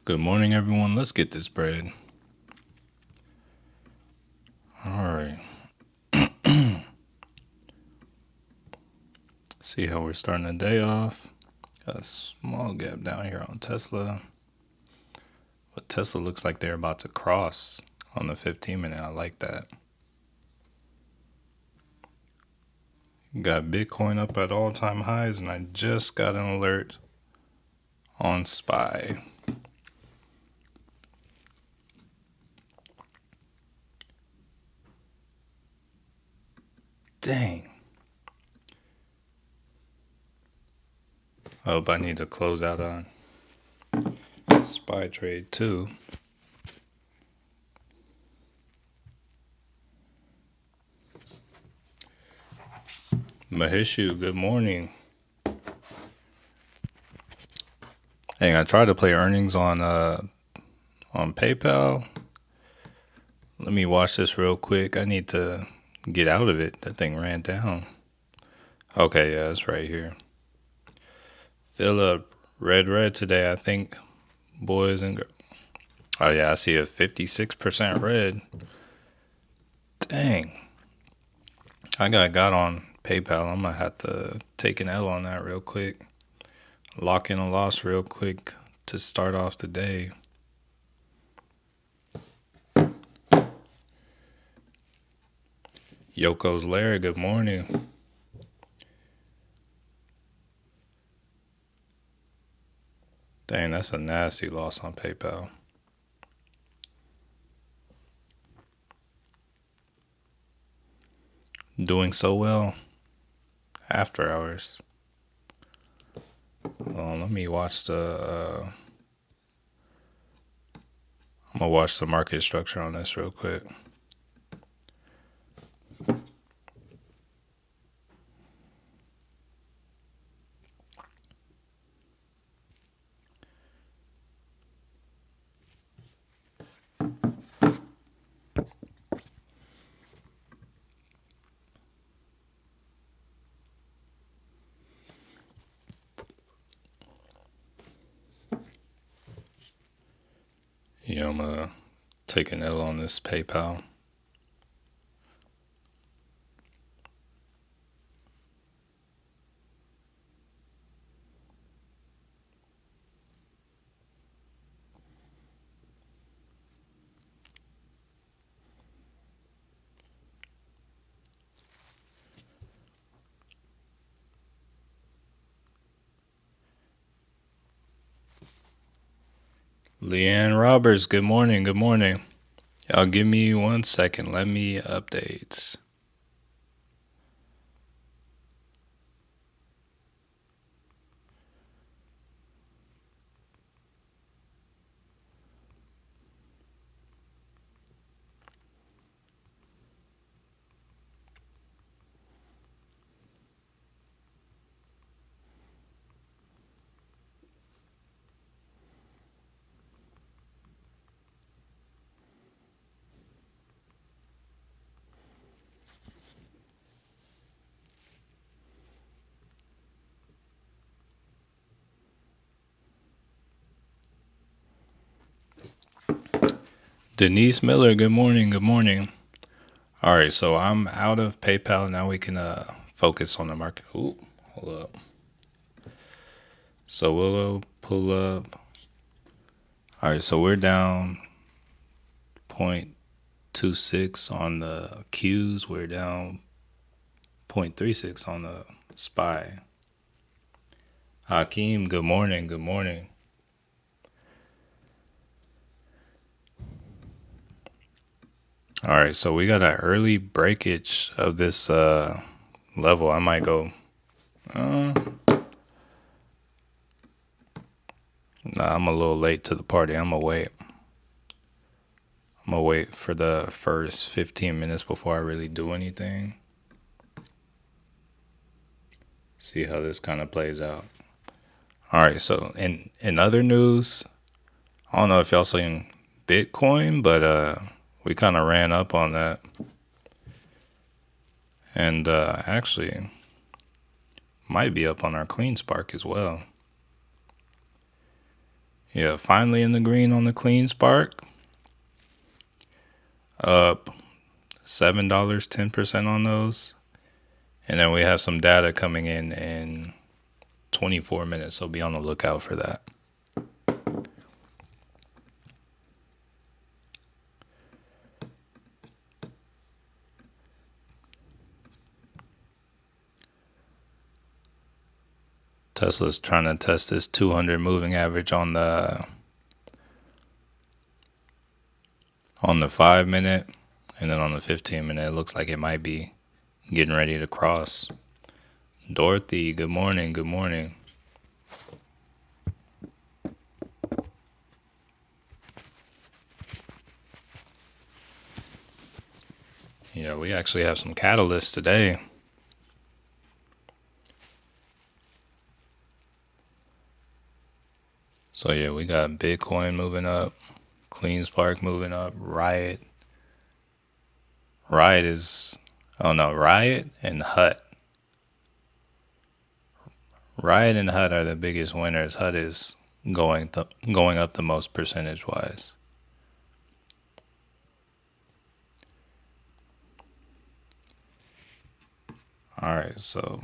Good morning, everyone. Let's get this bread. All right. See how we're starting the day off. Got a small gap down here on Tesla. But Tesla looks like they're about to cross on the 15-minute. I like that. Got Bitcoin up at all-time highs, and I just got an alert on SPY. Dang. I hope I need to close out on SPY trade too. Mahishu, good morning. Hey, I tried to play earnings on PayPal. Let me watch this real quick. I need to get out of it. That thing ran down. Okay, yeah, it's right here. Philip, red today, I think, boys and girls. Oh, yeah, I see a 56% red. Dang. I got on PayPal. I'm going to have to take an L on that real quick. Lock in a loss real quick to start off the day. Yoko's Larry, good morning. Dang, that's a nasty loss on PayPal. Doing so well after hours. Let me watch the. I'm gonna watch the market structure on this real quick. Yeah, I'm gonna take an L on this PayPal. Leanne Roberts, good morning. Good morning. Y'all give me 1 second. Let me update. Denise Miller, good morning. Good morning. All right, so I'm out of PayPal. Now we can focus on the market. Ooh, hold up. So we'll pull up. All right, so we're down 0.26 on the Qs. We're down 0.36 on the SPY. Hakeem, good morning. Good morning. All right, so we got an early breakage of this level. I might go. Nah, I'm a little late to the party. I'm gonna wait. I'm gonna wait for the first 15 minutes before I really do anything. See how this kind of plays out. All right, so in other news, I don't know if y'all seen Bitcoin, but we kind of ran up on that. And actually, might be up on our clean spark as well. Yeah, finally in the green on the clean spark. Up $7, 10% on those. And then we have some data coming in 24 minutes, so be on the lookout for that. Tesla's trying to test this 200 moving average on the 5 minute, and then on the 15 minute, it looks like it might be getting ready to cross. Dorothy, good morning. Good morning. Yeah, we actually have some catalysts today. So yeah, we got Bitcoin moving up, Clean Spark moving up, Riot. Riot and Hut. Riot and Hut are the biggest winners. Hut is going up the most percentage wise. All right, so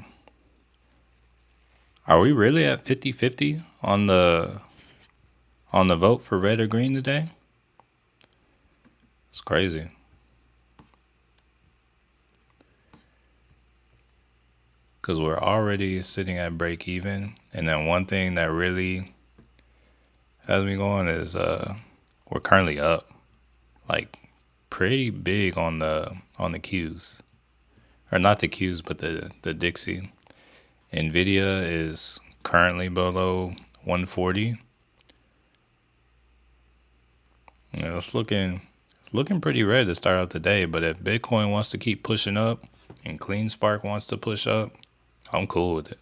are we really at 50-50 on the vote for red or green today? It's crazy. Because we're already sitting at break even. And then one thing that really has me going is we're currently up like pretty big on the Qs. Or not the Qs, but the Dixie. Nvidia is currently below 140. You know, it's looking pretty red to start out the day, but if Bitcoin wants to keep pushing up and Clean Spark wants to push up, I'm cool with it.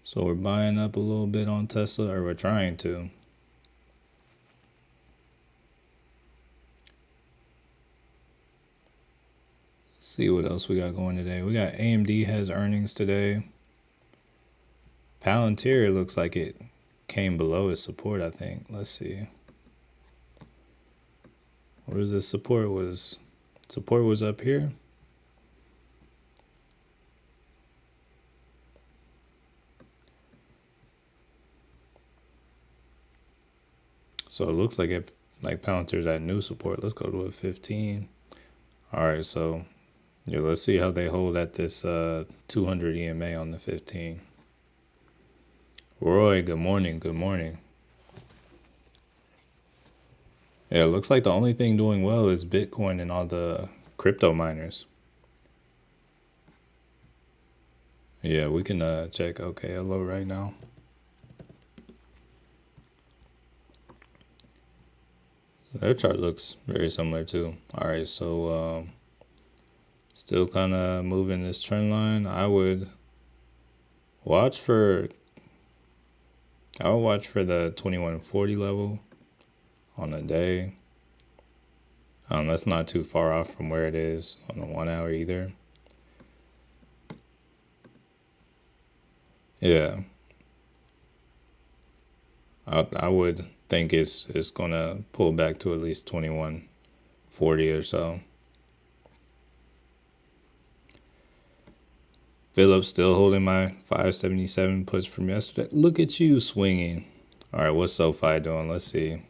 So we're buying up a little bit on Tesla, or we're trying to. Let's see what else we got going today. We got AMD has earnings today. Palantir looks like it came below its support, I think. Let's see. Where's the support was? Support was up here. So it looks like Palantir's at new support. Let's go to a 15. All right, so yeah, let's see how they hold at this 200 EMA on the 15. Roy, good morning. Good morning. Yeah, it looks like the only thing doing well is Bitcoin and all the crypto miners. Yeah, we can check OKLO right now. Their chart looks very similar too. All right, so still kind of moving this trend line. I would watch for the 2140 level on a day. That's not too far off from where it is on the 1 hour either. Yeah, I would think it's gonna pull back to at least 2140 or so. Phillips still holding my 577 puts from yesterday. Look at you swinging. All right, what's SoFi doing? Let's see.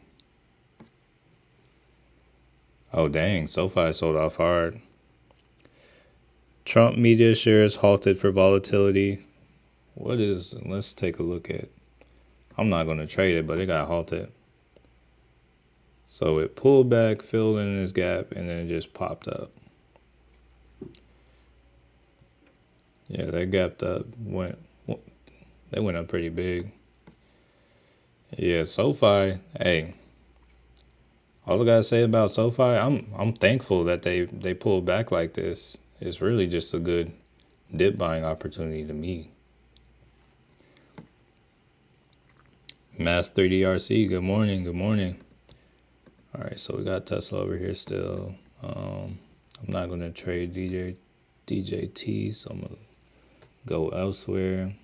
Oh, dang. SoFi sold off hard. Trump media shares halted for volatility. Let's take a look at. I'm not going to trade it, but it got halted. So it pulled back, filled in this gap, and then it just popped up. Yeah, that gapped up, They went up pretty big. Yeah, SoFi. Hey, all I gotta say about SoFi, I'm thankful that they pulled back like this. It's really just a good dip buying opportunity to me. Mass 3DRC. Good morning. Good morning. All right, so we got Tesla over here still. I'm not gonna trade DJT, so I'm gonna go elsewhere.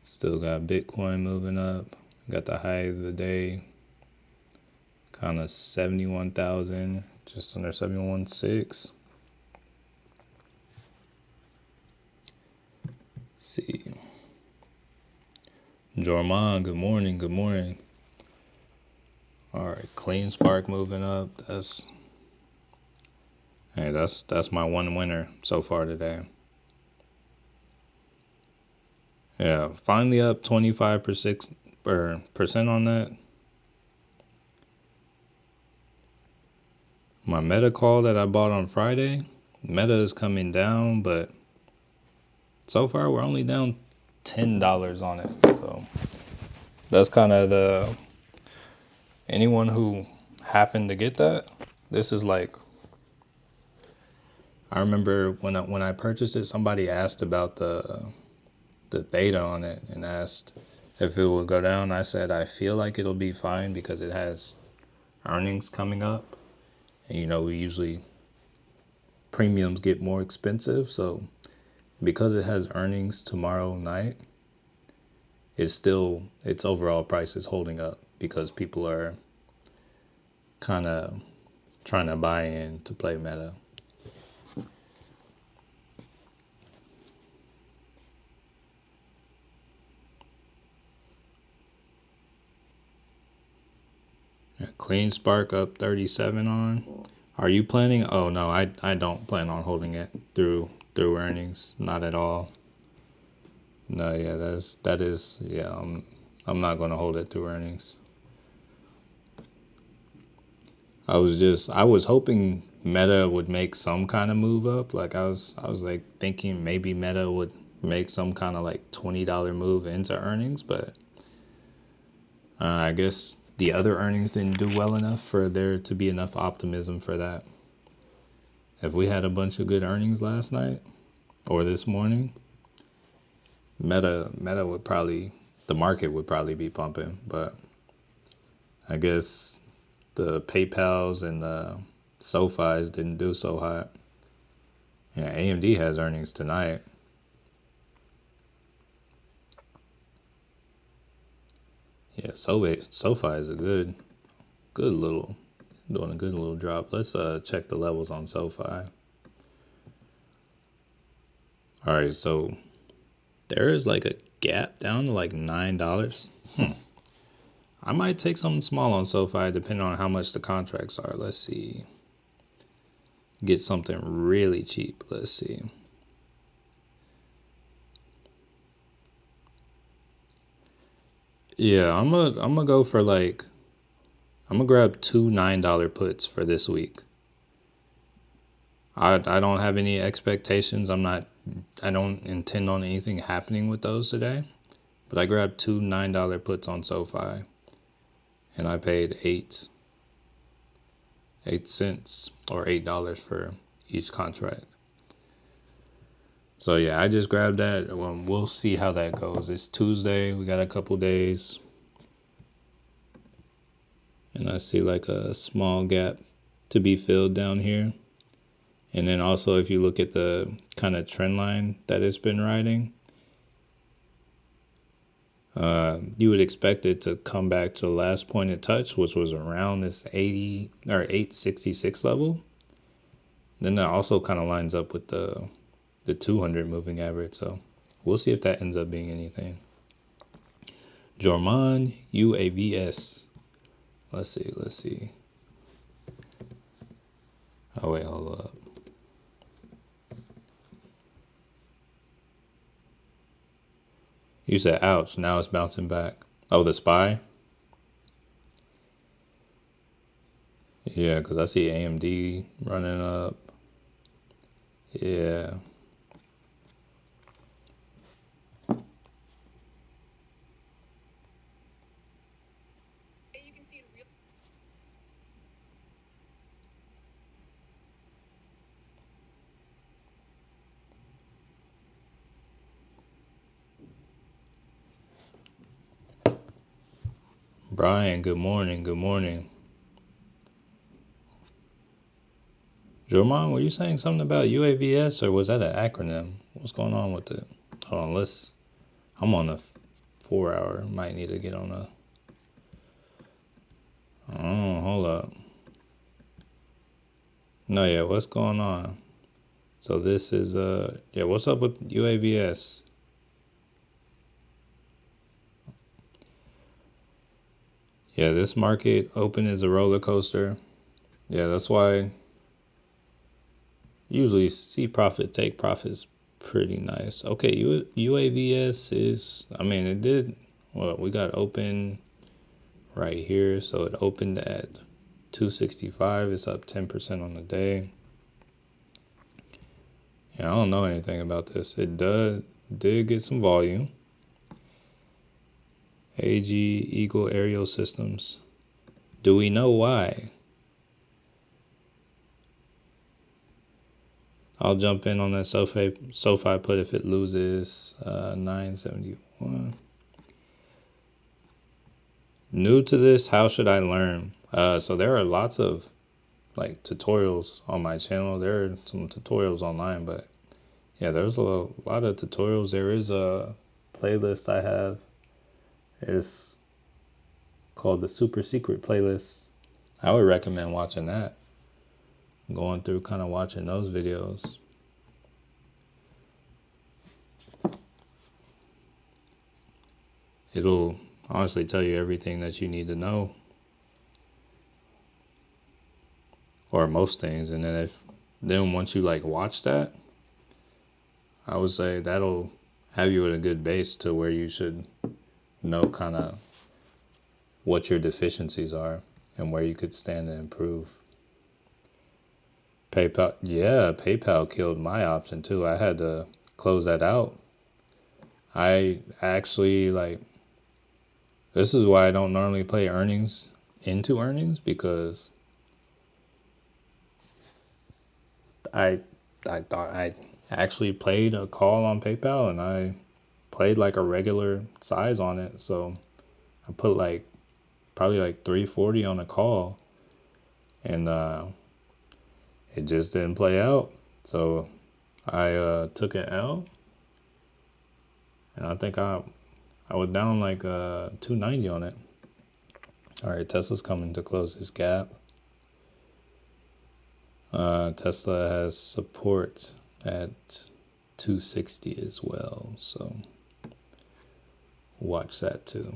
Still got Bitcoin moving up. Got the high of the day, kind of 71,000, just under 71.6. See. Jorman, good morning. Good morning. All right, Clean Spark moving up. That's my one winner so far today. Yeah, finally up 25% on that. My Meta call that I bought on Friday, Meta is coming down, but so far we're only down $10 on it. So that's kind of anyone who happened to get that. This is like, I remember when I purchased it, somebody asked about the theta on it and asked if it would go down. I said I feel like it'll be fine because it has earnings coming up, and we usually premiums get more expensive. So because it has earnings tomorrow night, its overall price is holding up because people are kind of trying to buy in to play Meta. Yeah, Clean Spark up 37 on. Are you planning? Oh no, I don't plan on holding it through earnings, not at all. No, yeah, that is yeah. I'm not gonna hold it through earnings. I was hoping Meta would make some kind of move up. Like I was like thinking maybe Meta would make some kind of like $20 move into earnings, but I guess the other earnings didn't do well enough for there to be enough optimism for that. If we had a bunch of good earnings last night or this morning, Meta would probably, the market would probably be pumping, but I guess the PayPals and the SoFis didn't do so hot. Yeah, AMD has earnings tonight. Yeah, SoFi is doing a good little drop. Let's check the levels on SoFi. All right, so there is like a gap down to like $9. I might take something small on SoFi depending on how much the contracts are. Let's see. Get something really cheap. Let's see. Yeah, I'm gonna go for like, I'm gonna grab two $9 puts for this week. I don't have any expectations. I don't intend on anything happening with those today. But I grabbed two $9 puts on SoFi, and I paid 8 cents or $8 for each contract. So yeah, I just grabbed that. We'll see how that goes. It's Tuesday. We got a couple days. And I see like a small gap to be filled down here. And then also if you look at the kind of trend line that it's been riding, you would expect it to come back to the last point it touched, which was around this 80 or 866 level. Then that also kind of lines up with the 200 moving average. So we'll see if that ends up being anything. Jorman UAVS. Let's see. Oh wait, hold up. You said ouch, now it's bouncing back. Oh, the SPY? Yeah, because I see AMD running up. Yeah. Brian, good morning. Good morning. Jorman, were you saying something about UAVS or was that an acronym? What's going on with it? Hold on, I'm on a 4 hour. Might need to get on a. Oh, hold up. No, yeah, what's going on? So this is, yeah, what's up with UAVS? Yeah, this market open is a roller coaster. Yeah, that's why usually see profit, take profits pretty nice. Okay, UAVS is, I mean, it did, well, we got open right here. So it opened at 265. It's up 10% on the day. Yeah, I don't know anything about this. It did get some volume. AG Eagle Aerial Systems. Do we know why? I'll jump in on that SoFi put if it loses 971. New to this, how should I learn? So there are lots of like tutorials on my channel. There are some tutorials online, but yeah, there's a lot of tutorials. There is a playlist I have. It's called the Super Secret Playlist. I would recommend watching that. Going through kind of watching those videos. It'll honestly tell you everything that you need to know. Or most things. And then once you like watch that, I would say that'll have you at a good base to where you should know kind of what your deficiencies are and where you could stand to improve. PayPal killed my option too. I had to close that out. I actually this is why I don't normally play earnings into earnings, because I thought I actually played a call on PayPal and I played like a regular size on it. So I put probably 340 on a call, and it just didn't play out. So I took an L, and I think I was down 290 on it. All right, Tesla's coming to close this gap. Tesla has support at 260 as well, so watch that too.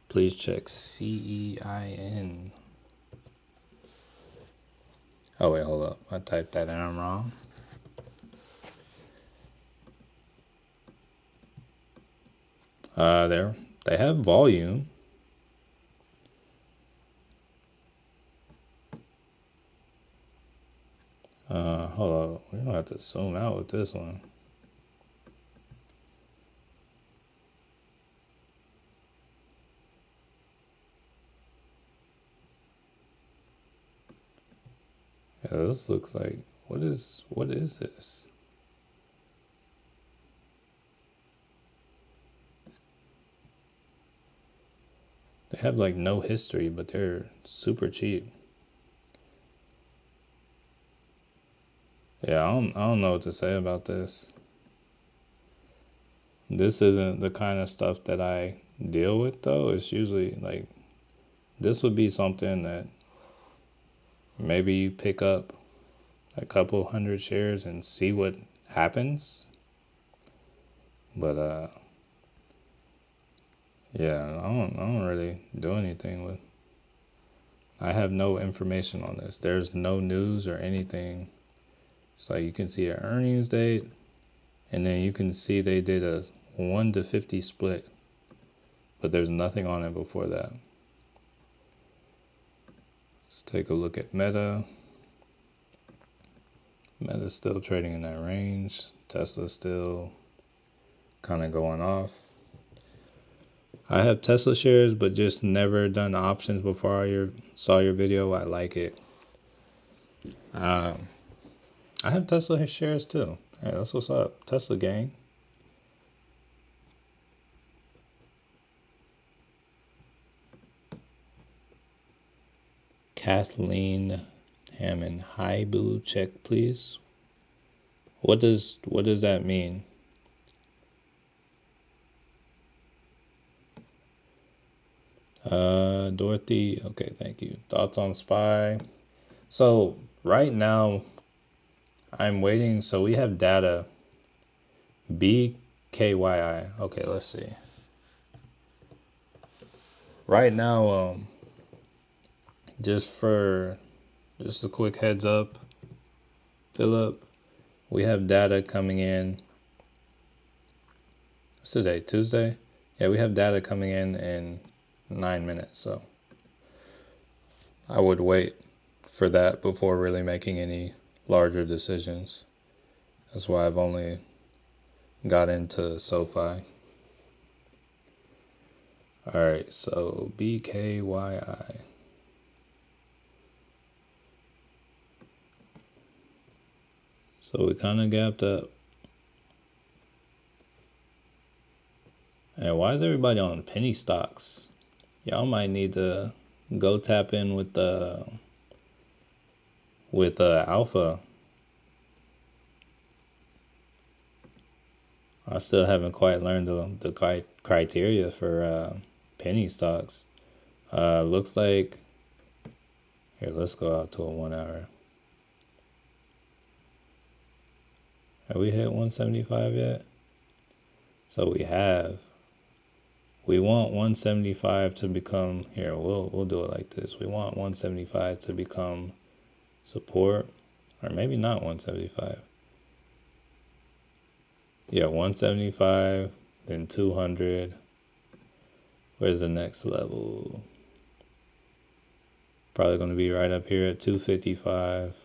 Please check CEIN. Oh wait, hold up. I typed that in wrong. They have volume. Hold up. We don't have to zoom out with this one. Yeah, this looks like, what is this? They have no history, but they're super cheap. Yeah, I don't know what to say about this. This isn't the kind of stuff that I deal with though. It's usually this would be something that maybe you pick up a couple hundred shares and see what happens. But yeah, I don't really do anything with. I have no information on this. There's no news or anything. So you can see an earnings date, and then you can see they did a 1-50 split, but there's nothing on it before that. Let's take a look at Meta. Meta's still trading in that range. Tesla's still kind of going off. I have Tesla shares, but just never done options before I saw your video. I like it. I have Tesla shares too. Hey, that's what's up. Tesla gang. Kathleen Hammond. Hi, boo. Check, please. What does that mean? Dorothy. Okay, thank you. Thoughts on Spy? So right now, I'm waiting. So we have data. BKYI. Okay, let's see. Right now, just a quick heads up, Philip, we have data coming in. What's today? Tuesday? Yeah, we have data coming in 9 minutes. So I would wait for that before really making any larger decisions. That's why I've only got into SoFi. All right, so BKYI. So we kind of gapped up. And why is everybody on penny stocks? Y'all might need to go tap in with Alpha. I still haven't quite learned the criteria for penny stocks. Looks like, here, let's go out to a 1 hour. Have we hit 175 yet? So we have. We want 175 to become, here, we'll do it like this. We want 175 to become support, or maybe not 175. Yeah, 175, then 200. Where's the next level? Probably going to be right up here at 255.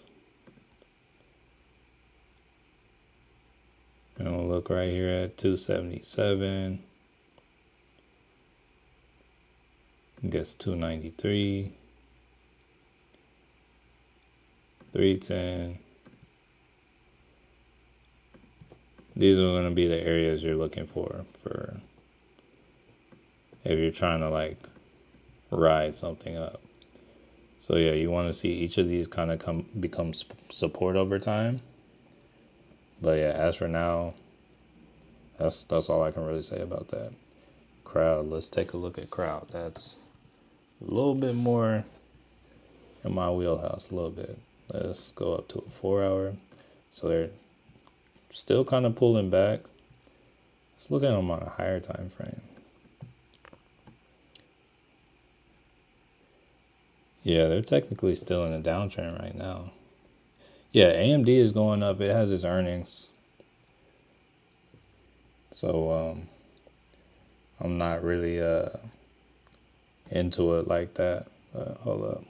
And we'll look right here at 277. I guess 293. 310. These are going to be the areas you're looking for if you're trying to like ride something up. So yeah, you want to see each of these kind of become support over time. But yeah, as for now, that's all I can really say about that. Crowd, let's take a look at crowd. That's a little bit more in my wheelhouse, a little bit. Let's go up to a 4 hour. So they're still kind of pulling back. Let's look at them on a higher time frame. Yeah, they're technically still in a downtrend right now. Yeah, AMD is going up. It has its earnings. So I'm not really into it like that. Hold up.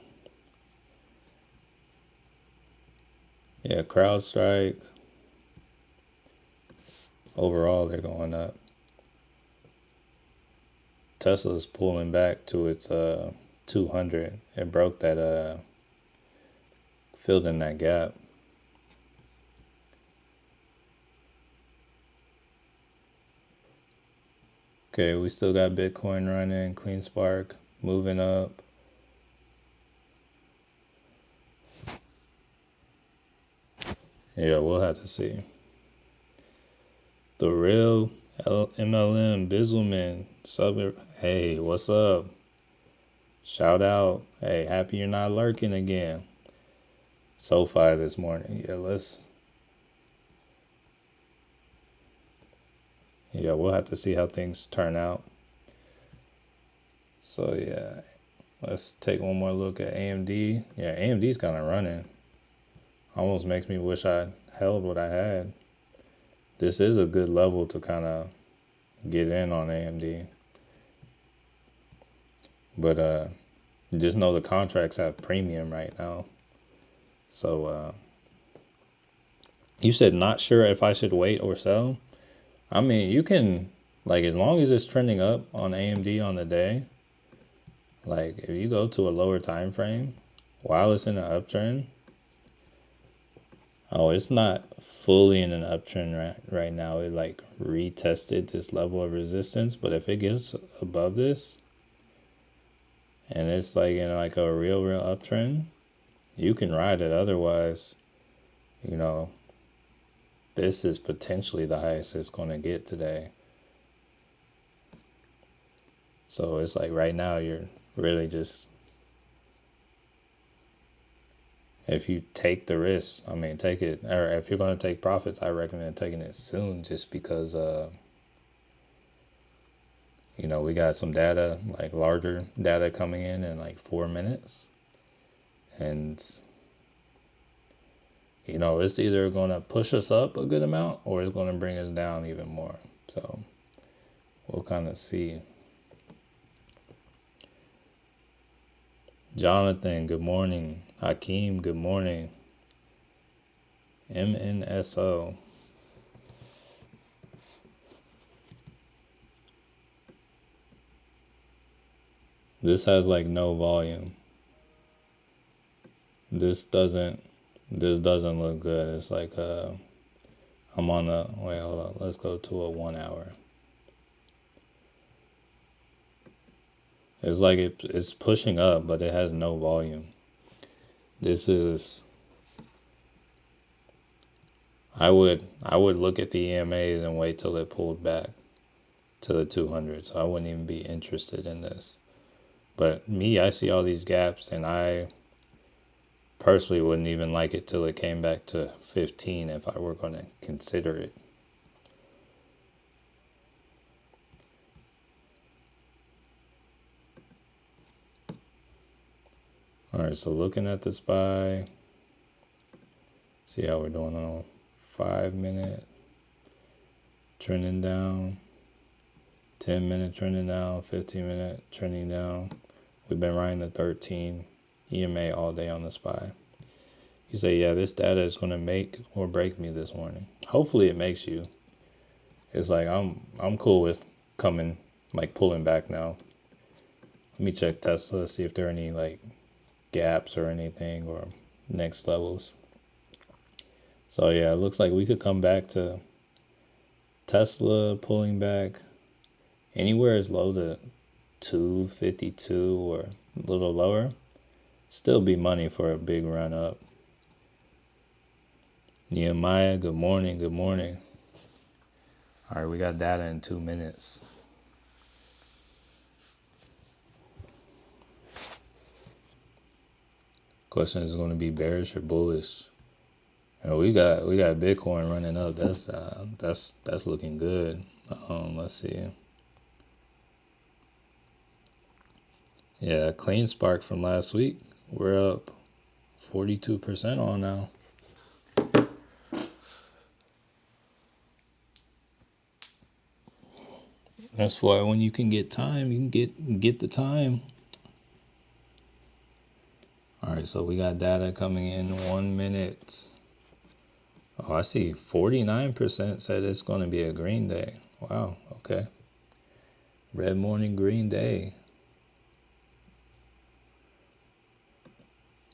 Yeah, CrowdStrike. Overall, they're going up. Tesla's pulling back to its 200. It broke that, filled in that gap. Okay, we still got Bitcoin running, CleanSpark moving up. Yeah, we'll have to see. The real MLM Bizzleman sub. Hey, what's up? Shout out. Hey, happy you're not lurking again. SoFi this morning. Yeah, we'll have to see how things turn out. So yeah, let's take one more look at AMD. Yeah, AMD's kind of running. Almost makes me wish I held what I had. This is a good level to kind of get in on AMD. But just know the contracts have premium right now. So you said not sure if I should wait or sell. I mean, you can, like, as long as it's trending up on AMD on the day, like, if you go to a lower time frame while it's in an uptrend, oh, it's not fully in an uptrend right now. It, like, retested this level of resistance, but if it gets above this and it's like in like a real uptrend, you can ride it. Otherwise, you know, this is potentially the highest it's going to get today. So it's like right now you're really just, if you take the risk, I mean, take it, or if you're going to take profits, I recommend taking it soon, just because, we got some data, like larger data coming in like 4 minutes. And, it's either going to push us up a good amount or it's going to bring us down even more. So we'll kind of see. Jonathan, good morning. Hakeem, good morning. MNSO. This has like no volume. This doesn't look good. It's like I'm on a, wait, hold on. Let's go to a 1 hour. It's like it's pushing up, but it has no volume. This is, I would look at the EMAs and wait till it pulled back to the 200. So I wouldn't even be interested in this. But me, I see all these gaps, and I personally wouldn't even like it till it came back to 15 if I were going to consider it. All right, so looking at the SPY, see how we're doing on a 5 minute, trending down, 10 minute trending down, 15 minute trending down. We've been riding the 13 EMA all day on the SPY. You say, yeah, this data is going to make or break me this morning. Hopefully it makes you. It's like I'm cool with pulling back now. Let me check Tesla, see if there are any like gaps or anything or next levels. So yeah, it looks like we could come back to Tesla pulling back anywhere as low to 252 or a little lower. Still be money for a big run up. Nehemiah, good morning, good morning. All right, we got data in 2 minutes. Question is going to be bearish or bullish. And we got Bitcoin running up. That's looking good. Let's see. Yeah, clean spark from last week. We're up 42% on now. That's why when you can get time, you can get the time. All right, so we got data coming in 1 minute. Oh, I see 49% said it's going to be a green day. Wow, okay. Red morning, green day.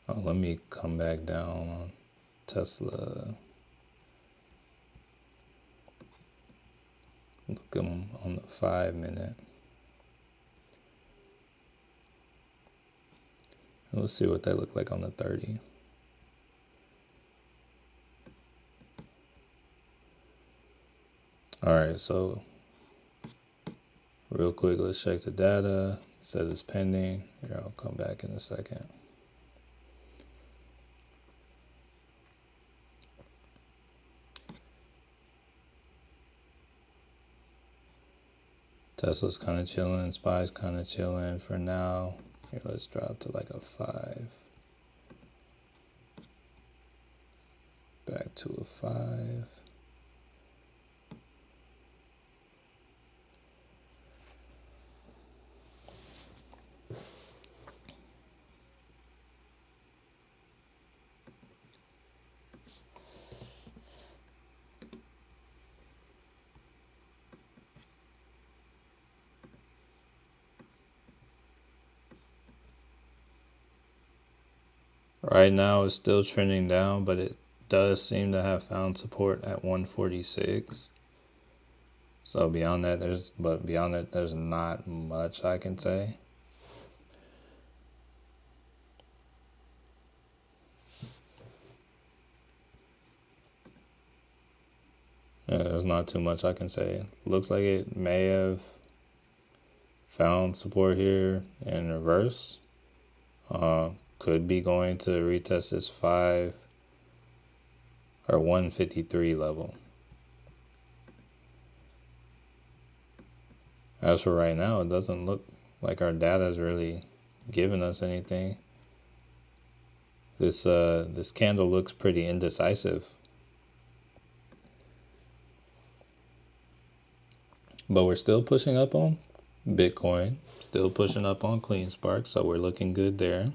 Oh, let me come back down on Tesla. Look on the 5 minute. Let's see what they look like on the 30. All right, so real quick, let's check the data. It says it's pending. Here, I'll come back in a second. Tesla's kind of chilling. SPY's kind of chilling for now. Here, let's drop to like a 5. Back to a 5. Right now it's still trending down, but it does seem to have found support at 146. So beyond that, there's not much I can say. Yeah, there's not too much I can say. Looks like it may have found support here in reverse. Could be going to retest this 5 or 153 level. As for right now, it doesn't look like our data is really giving us anything. This candle looks pretty indecisive. But we're still pushing up on Bitcoin, still pushing up on CleanSpark, so we're looking good there.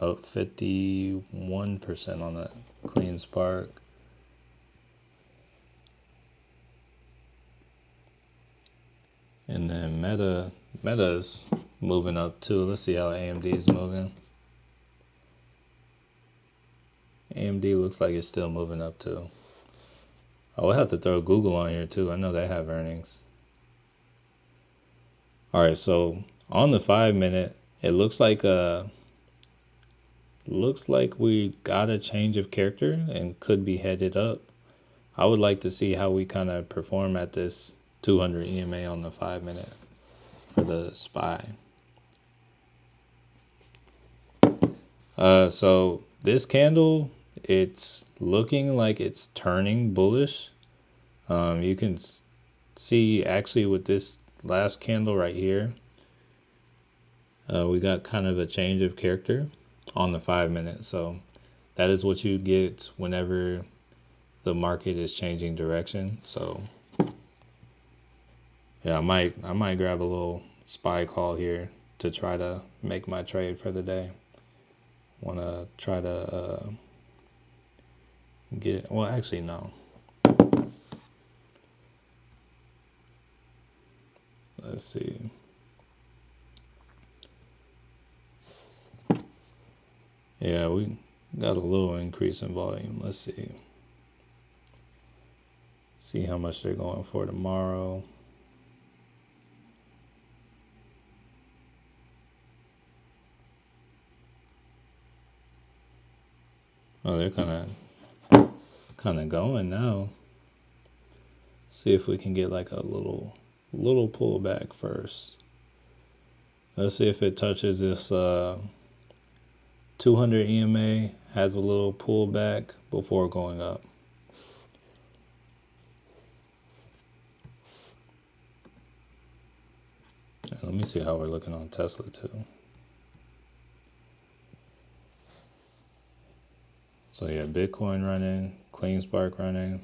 Up 51% on that CleanSpark. And then Meta's moving up too. Let's see how AMD is moving. AMD looks like it's still moving up too. Oh, we'll have to throw Google on here too. I know they have earnings. All right, so on the 5-minute, it looks like we got a change of character and could be headed up. I would like to see how we kind of perform at this 200 EMA on the 5-minute for the SPY. So this candle, it's looking like it's turning bullish. You can see actually with this last candle right here, we got kind of a change of character on the 5-minute. So that is what you get whenever the market is changing direction. So yeah, I might grab a little SPY call here to try to make my trade for the day. Want to try to get, well, actually no. Let's see. Yeah, we got a little increase in volume. Let's see. See how much they're going for tomorrow. Oh, they're kind of going now. See if we can get like a little pullback first. Let's see if it touches this 200 EMA, has a little pullback before going up. Let me see how we're looking on Tesla too. So yeah, Bitcoin running, CleanSpark running.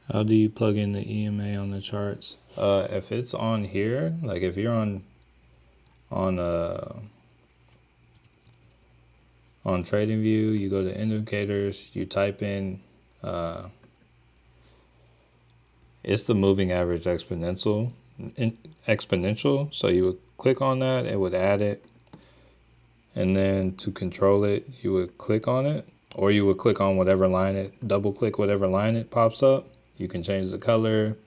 How do you plug in the EMA on the charts? If it's on here, like if you're on TradingView, you go to indicators, you type in it's the moving average exponential. So you would click on that, it would add it, and then to control it, you would click on it, or you would click on whatever line double click whatever line it pops up. You can change the color,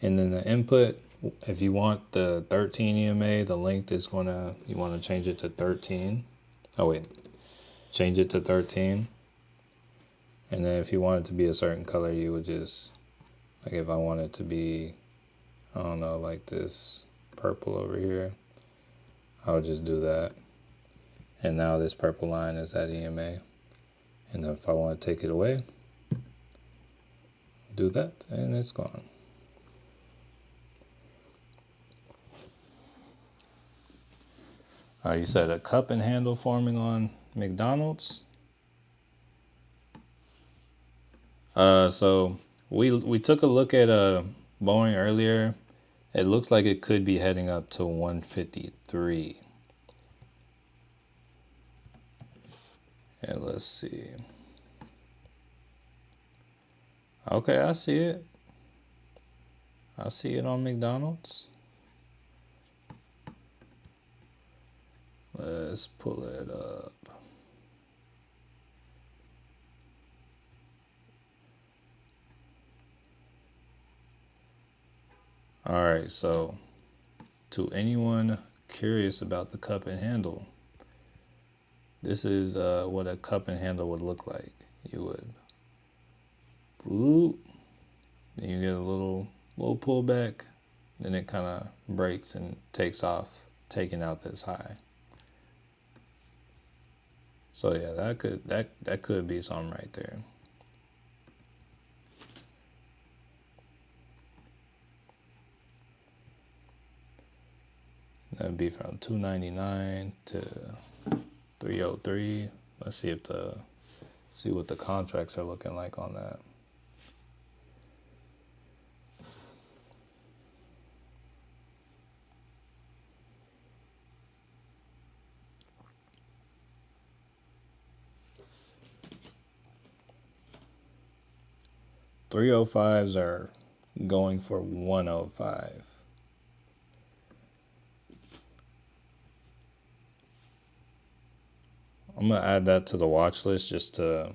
and then the input. If you want the 13 EMA, the length is you want to change it to 13. Oh wait, change it to 13. And then if you want it to be a certain color, you would just, like if I want it to be, I don't know, like this purple over here, I would just do that. And now this purple line is at EMA. And if I want to take it away, do that, and it's gone. You said a cup and handle forming on McDonald's. So we took a look at Boeing earlier. It looks like it could be heading up to 153. And let's see. Okay, I see it. I see it on McDonald's. Let's pull it up. All right, so to anyone curious about the cup and handle, this is what a cup and handle would look like. You would, whoop, then you get a little pullback, then it kind of breaks and takes off, taking out this high. So yeah, that could be something right there. That'd be from 299 to 303. Let's see what the contracts are looking like on that. $305s are going for $105. I'm gonna add that to the watch list just to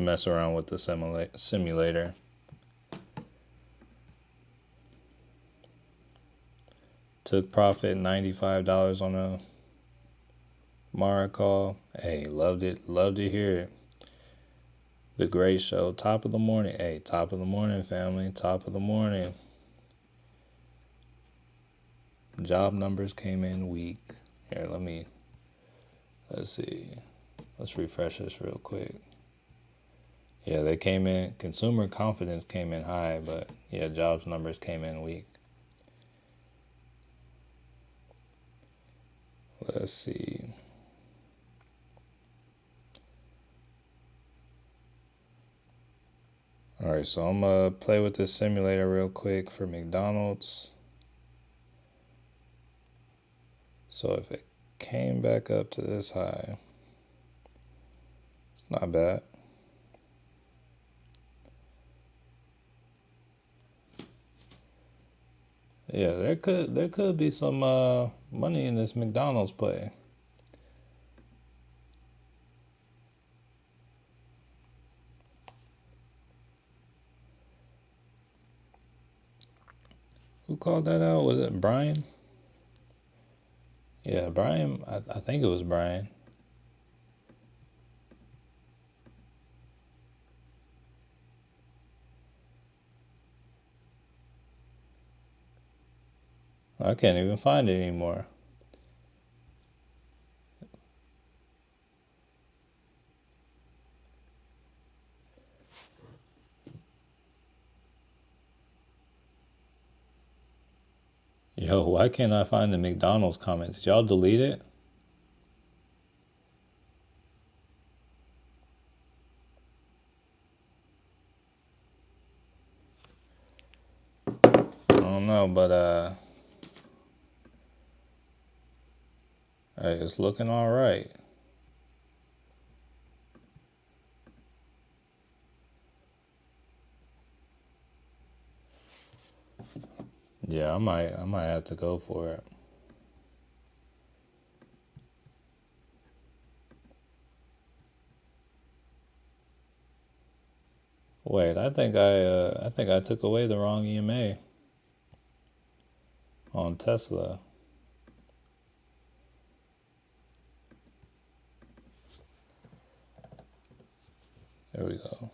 mess around with the simulator. Took profit $95 on a Mara call. Hey, loved it. Love to hear it. The Great Show, top of the morning. Hey, top of the morning, family. Top of the morning. Job numbers came in weak. Here, let's see. Let's refresh this real quick. Yeah, they came in. Consumer confidence came in high, but yeah, jobs numbers came in weak. Let's see. All right, so I'm gonna play with this simulator real quick for McDonald's. So if it came back up to this high, it's not bad. Yeah, there could be some money in this McDonald's play. Who called that out? Was it Brian? Yeah, Brian. I think it was Brian. I can't even find it anymore. Yo, why can't I find the McDonald's comment? Did y'all delete it? I don't know, but hey, it's looking all right. Yeah, I might have to go for it. Wait, I think I took away the wrong EMA on Tesla. There we go.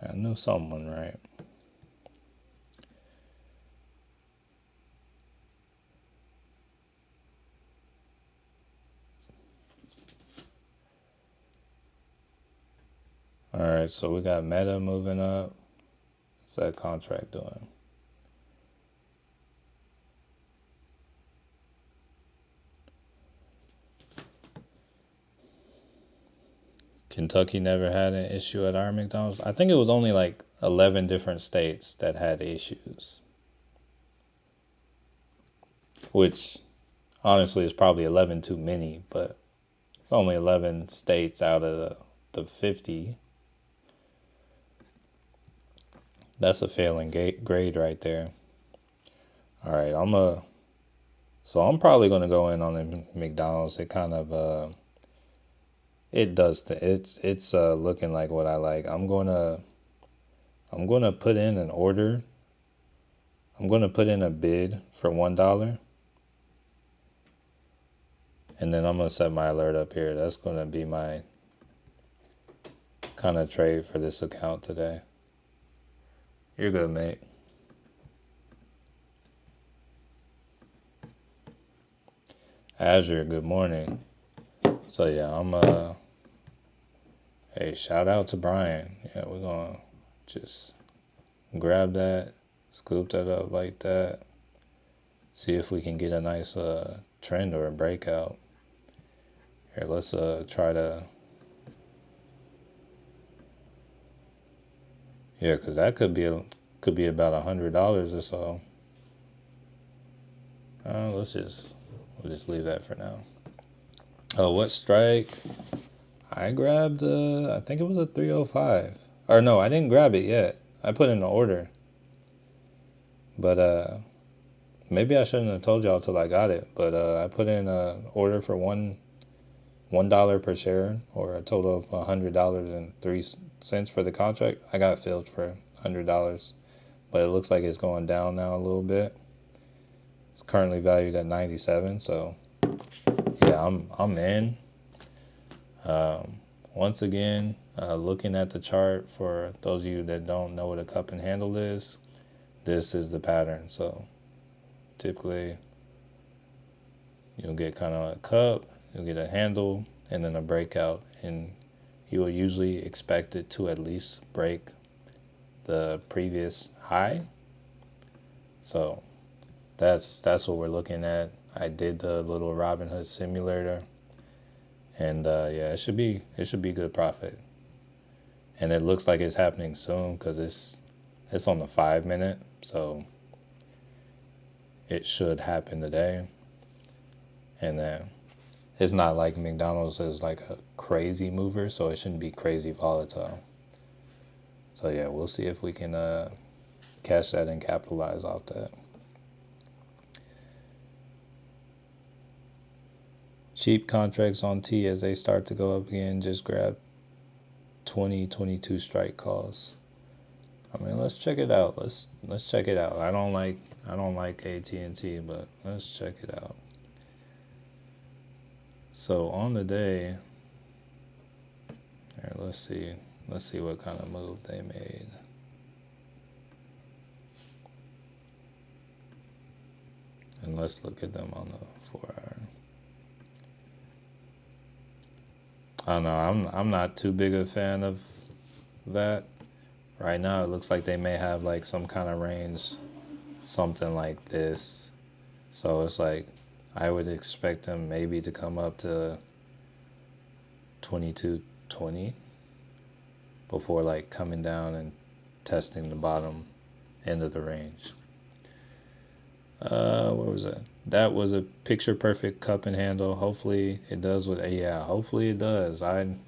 I knew someone right. All right, so we got Meta moving up. What's that contract doing? Kentucky never had an issue at our McDonald's. I think it was only like 11 different states that had issues, which honestly is probably 11 too many, but it's only 11 states out of the 50. That's a failing grade right there. All right, I'm probably gonna go in on the McDonald's. It kind of it does it's looking like what I like. I'm gonna put in an order. I'm gonna put in a bid for $1, and then I'm gonna set my alert up here. That's gonna be my kind of trade for this account today. You're good, mate. Azure, good morning. So yeah, hey, shout out to Brian. Yeah, we're gonna just grab that, scoop that up like that. See if we can get a nice trend or a breakout. Here, let's try to. Yeah, cause that could be about $100 or so. We'll just leave that for now. Oh, what strike? I grabbed I think it was a 305. Or no, I didn't grab it yet. I put in an order. But maybe I shouldn't have told y'all till I got it. But I put in an order for $1 per share, or a total of $100.03 for the contract. I got filled for $100, but it looks like it's going down now a little bit. It's currently valued at 97, so yeah, I'm in. Once again, looking at the chart, for those of you that don't know what a cup and handle is, this is the pattern. So typically you'll get kind of a cup, you'll get a handle, and then a breakout, and you will usually expect it to at least break the previous high. So that's what we're looking at. I did the little Robinhood simulator, and yeah, it should be good profit. And it looks like it's happening soon because it's on the 5 minute, so it should happen today. And then it's not like McDonald's is like a crazy mover, so it shouldn't be crazy volatile. So yeah, we'll see if we can catch that and capitalize off that. Cheap contracts on T as they start to go up again. Just grab 2022 strike calls. I mean, let's check it out. Let's check it out. I don't like AT&T, but let's check it out. So on the day, here, let's see what kind of move they made. And let's look at them on the 4-hour. I don't know. I'm not too big a fan of that. Right now, it looks like they may have like some kind of range, something like this. So it's like I would expect them maybe to come up to 22.20 before like coming down and testing the bottom end of the range. Where was that? That was a picture perfect cup and handle. Hopefully it does hopefully it does. I'm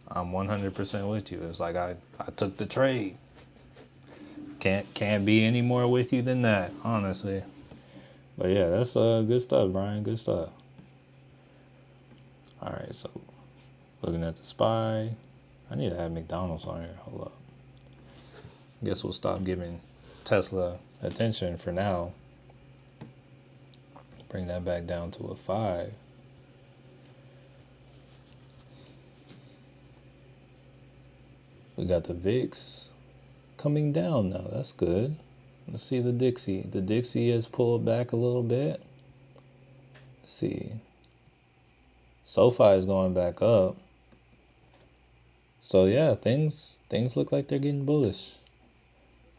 100% with you. It's like I took the trade. Can't be any more with you than that, honestly. But yeah, that's good stuff, Brian. Good stuff. All right, so looking at the SPY. I need to add McDonald's on here. Hold up. Guess we'll stop giving Tesla attention for now. Bring that back down to a 5. We got the VIX coming down now. That's good. Let's see the Dixie. The Dixie has pulled back a little bit. Let's see. SoFi is going back up. So yeah, things look like they're getting bullish.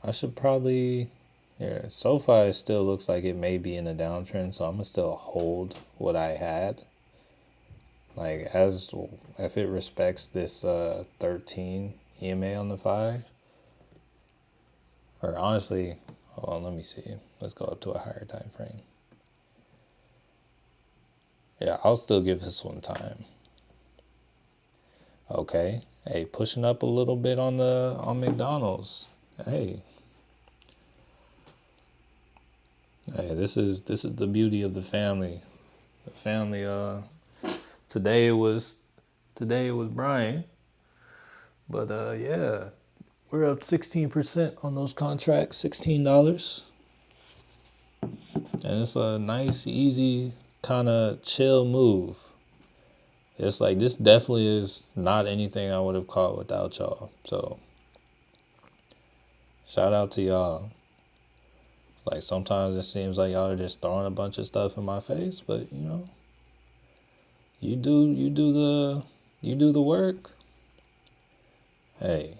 I should probably, yeah, SoFi still looks like it may be in a downtrend, so I'm gonna still hold what I had. Like if it respects this 13 EMA on the 5. Or honestly, hold on, let me see. Let's go up to a higher time frame. Yeah, I'll still give this one time. Okay. Hey, pushing up a little bit on McDonald's. Hey, Hey, this is the beauty of the family. The family. Today it was Brian, but yeah, we're up 16% on those contracts. $16, and it's a nice, easy, kind of chill move. It's like this definitely is not anything I would have caught without y'all. So shout out to y'all. Like sometimes it seems like y'all are just throwing a bunch of stuff in my face, but you do the work. Hey,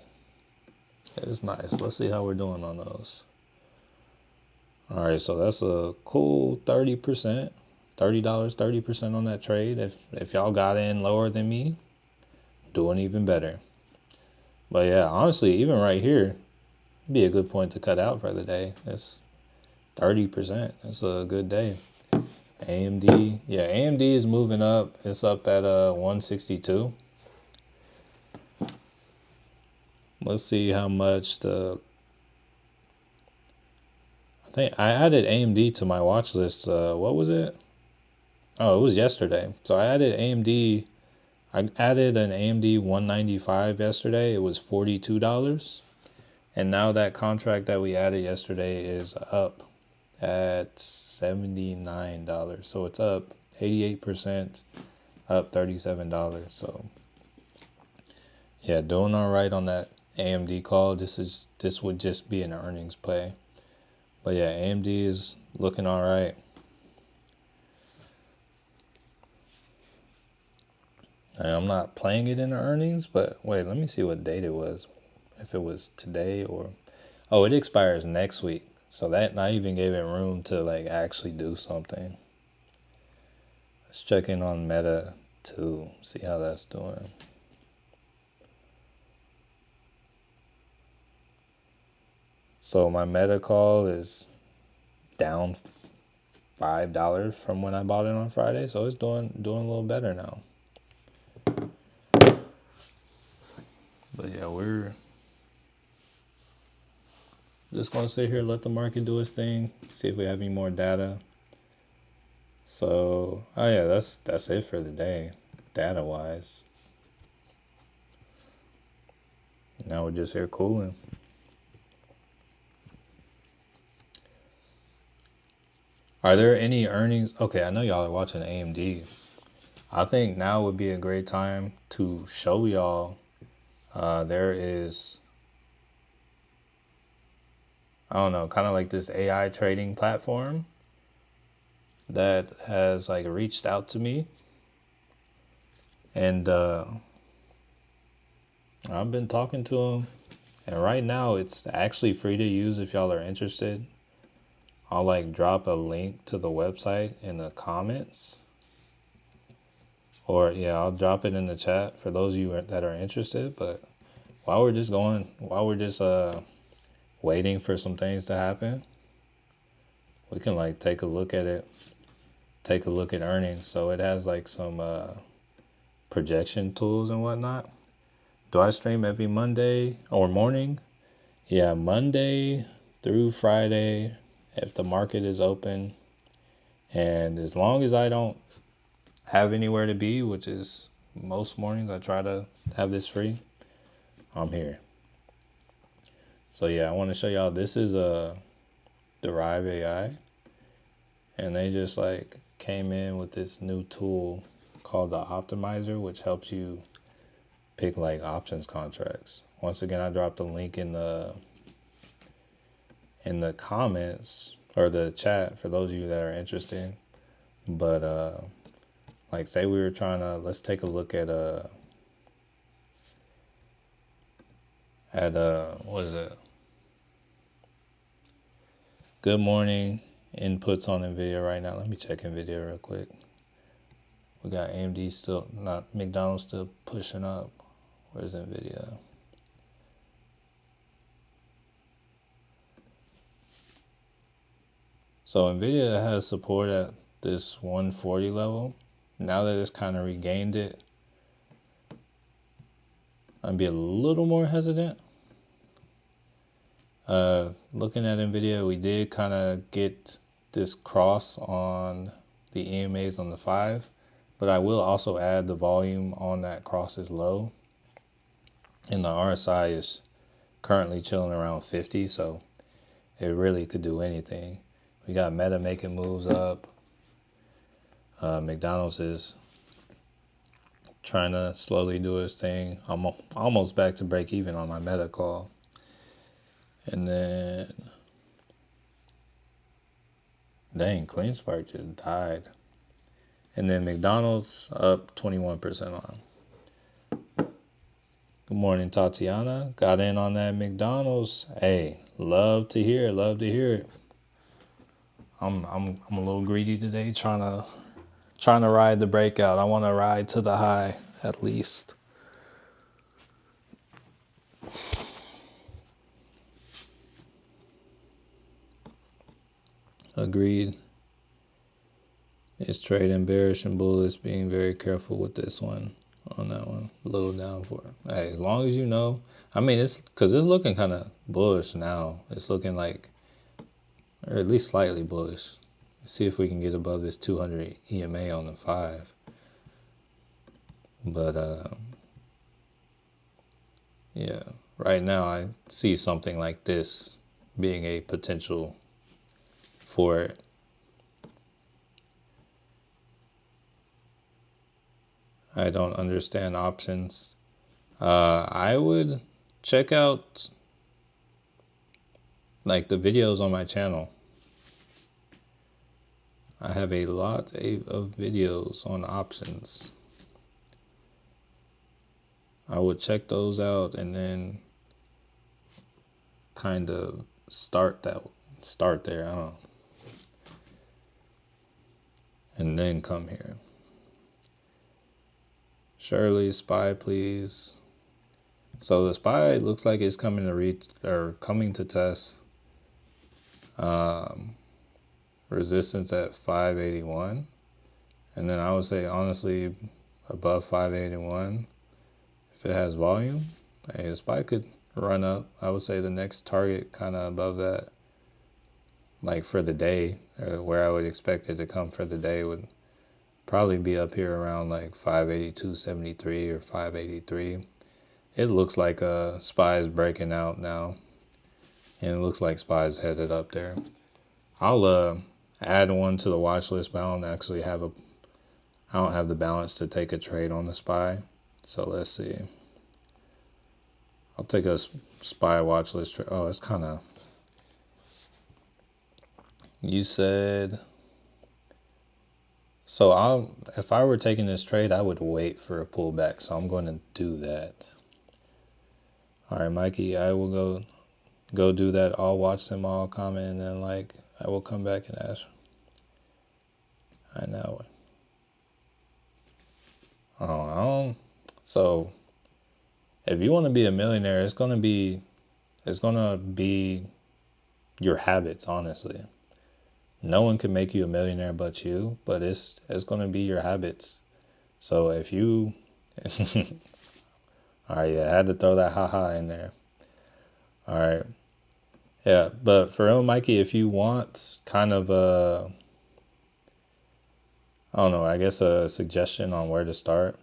it's nice. Let's see how we're doing on those. All right, so that's a cool 30%. $30, 30% on that trade. If y'all got in lower than me, doing even better. But yeah, honestly, even right here, be a good point to cut out for the day. That's 30%. That's a good day. AMD, yeah, AMD is moving up. It's up at 162. Let's see how much I think I added AMD to my watch list. What was it? Oh, it was yesterday. So I added AMD. I added an AMD 195 yesterday. It was $42. And now that contract that we added yesterday is up at $79. So it's up 88%, up $37. So yeah, doing all right on that AMD call. This would just be an earnings play. But yeah, AMD is looking all right. And I'm not playing it in the earnings, but wait, let me see what date it was. If it was today or it expires next week. So that not even gave it room to like actually do something. Let's check in on Meta too, see how that's doing. So my Meta call is down $5 from when I bought it on Friday, so it's doing a little better now. But yeah, we're just gonna sit here, let the market do its thing, see if we have any more data. So oh yeah, that's it for the day, data wise. Now we're just here cooling. Are there any earnings? Okay, I know y'all are watching AMD. I think now would be a great time to show y'all. There is, I don't know, kind of like this AI trading platform that has like reached out to me, and I've been talking to them. And right now, it's actually free to use if y'all are interested. I'll like drop a link to the website in the comments. Or yeah, I'll drop it in the chat for those of you that are interested. But while we're just waiting for some things to happen, we can like take a look at it. Take a look at earnings. So it has like some projection tools and whatnot. Do I stream every Monday or morning? Yeah, Monday through Friday if the market is open. And as long as I don't have anywhere to be, which is most mornings, I try to have this free, I'm here. So yeah, I want to show y'all, this is a Derive AI. And they just like came in with this new tool called the optimizer, which helps you pick like options contracts. Once again, I dropped a link in the comments or the chat for those of you that are interested. But like say we were trying to, let's take a look at what is it? Good morning inputs on NVIDIA right now. Let me check NVIDIA real quick. We got AMD still, not McDonald's still pushing up. Where's NVIDIA? So NVIDIA has support at this 140 level. Now that it's kind of regained it, I'd be a little more hesitant. Looking at NVIDIA, we did kind of get this cross on the EMAs on the 5, but I will also add the volume on that cross is low. And the RSI is currently chilling around 50, so it really could do anything. We got Meta making moves up. McDonald's is trying to slowly do his thing. I'm almost back to break even on my Meta call. And then, dang, CleanSpark just died. And then McDonald's up 21% on. Good morning, Tatiana. Got in on that McDonald's. Hey, love to hear it. I'm a little greedy today, trying to ride the breakout. I want to ride to the high at least. Agreed. It's trading bearish and bullish, being very careful with this one on that one. A little down for it. Hey, as long as you know. I mean, it's because it's looking kind of bullish now. It's looking like, or at least slightly bullish. Let's see if we can get above this 200 EMA on the 5. But, yeah, right now I see something like this being a potential for it. I don't understand options. I would check out like the videos on my channel. I have a lot of videos on options. I would check those out and then kind of start there. I don't know. And then come here. Shirley, SPY, please. So the SPY looks like it's coming to test resistance at 581, and then I would say honestly above 581 if it has volume. Hey, the SPY could run up. I would say the next target kind of above that, like for the day, or where I would expect it to come for the day, would probably be up here around like 582.73 or 583. It looks like SPY is breaking out now, and it looks like SPY is headed up there. I'll add one to the watch list, but I don't actually have I don't have the balance to take a trade on the SPY. So let's see. I'll take a SPY watch list trade. Oh, it's kind of. You said. So if I were taking this trade, I would wait for a pullback. So I'm going to do that. All right, Mikey, I will go do that. I'll watch them all, comment, and then I will come back and ask. I know. Oh, so if you want to be a millionaire, it's gonna be your habits, honestly. No one can make you a millionaire but you, but it's gonna be your habits. So if you all right, yeah, I had to throw that haha in there. All right. Yeah, but for real, Mikey, if you want kind of I don't know, I guess a suggestion on where to start.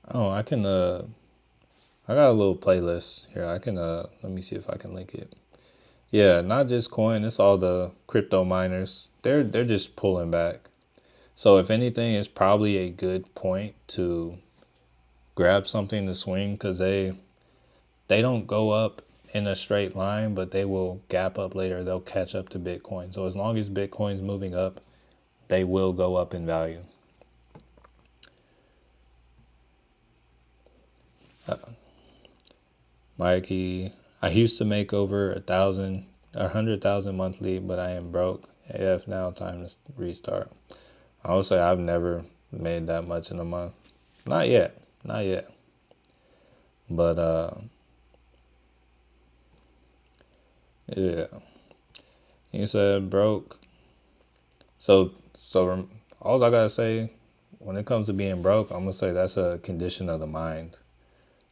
Oh, I can I got a little playlist here. I can let me see if I can link it. Yeah, not just coin, it's all the crypto miners. They're just pulling back. So if anything, it's probably a good point to grab something to swing, because they don't go up in a straight line, but they will gap up later. They'll catch up to Bitcoin. So as long as Bitcoin's moving up, they will go up in value. Mikey, I used to make over 100,000 monthly, but I am broke. AF now, time to restart. I would say I've never made that much in a month. Not yet. But yeah. You said broke. So all I gotta say, when it comes to being broke, I'm gonna say that's a condition of the mind.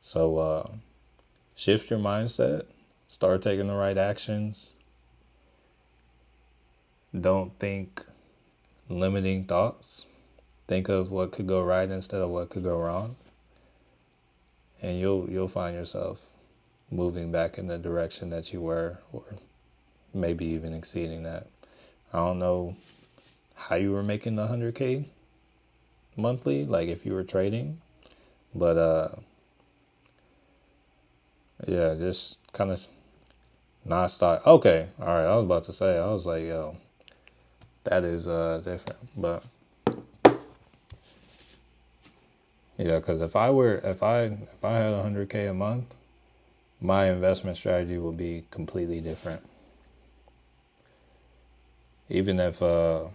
So shift your mindset. Start taking the right actions. Don't think limiting thoughts. Think of what could go right instead of what could go wrong. And you'll find yourself moving back in the direction that you were, or maybe even exceeding that. I don't know how you were making the 100K monthly, like if you were trading, but yeah, just kind of not start. Okay, all right. I was about to say, I was like, yo, that is different, but yeah, because if I had 100K a month, my investment strategy would be completely different. Even if I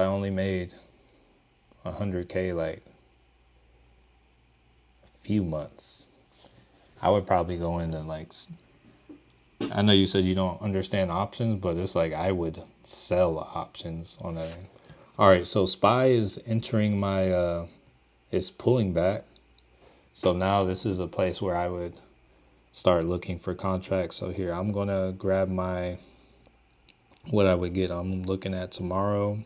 only made 100K like a few months, I would probably go into like, I know you said you don't understand options, but it's like I would sell options on that. All right, so SPY is entering my, it's pulling back. So now this is a place where I would start looking for contracts. So here, I'm going to grab what I would get. I'm looking at tomorrow,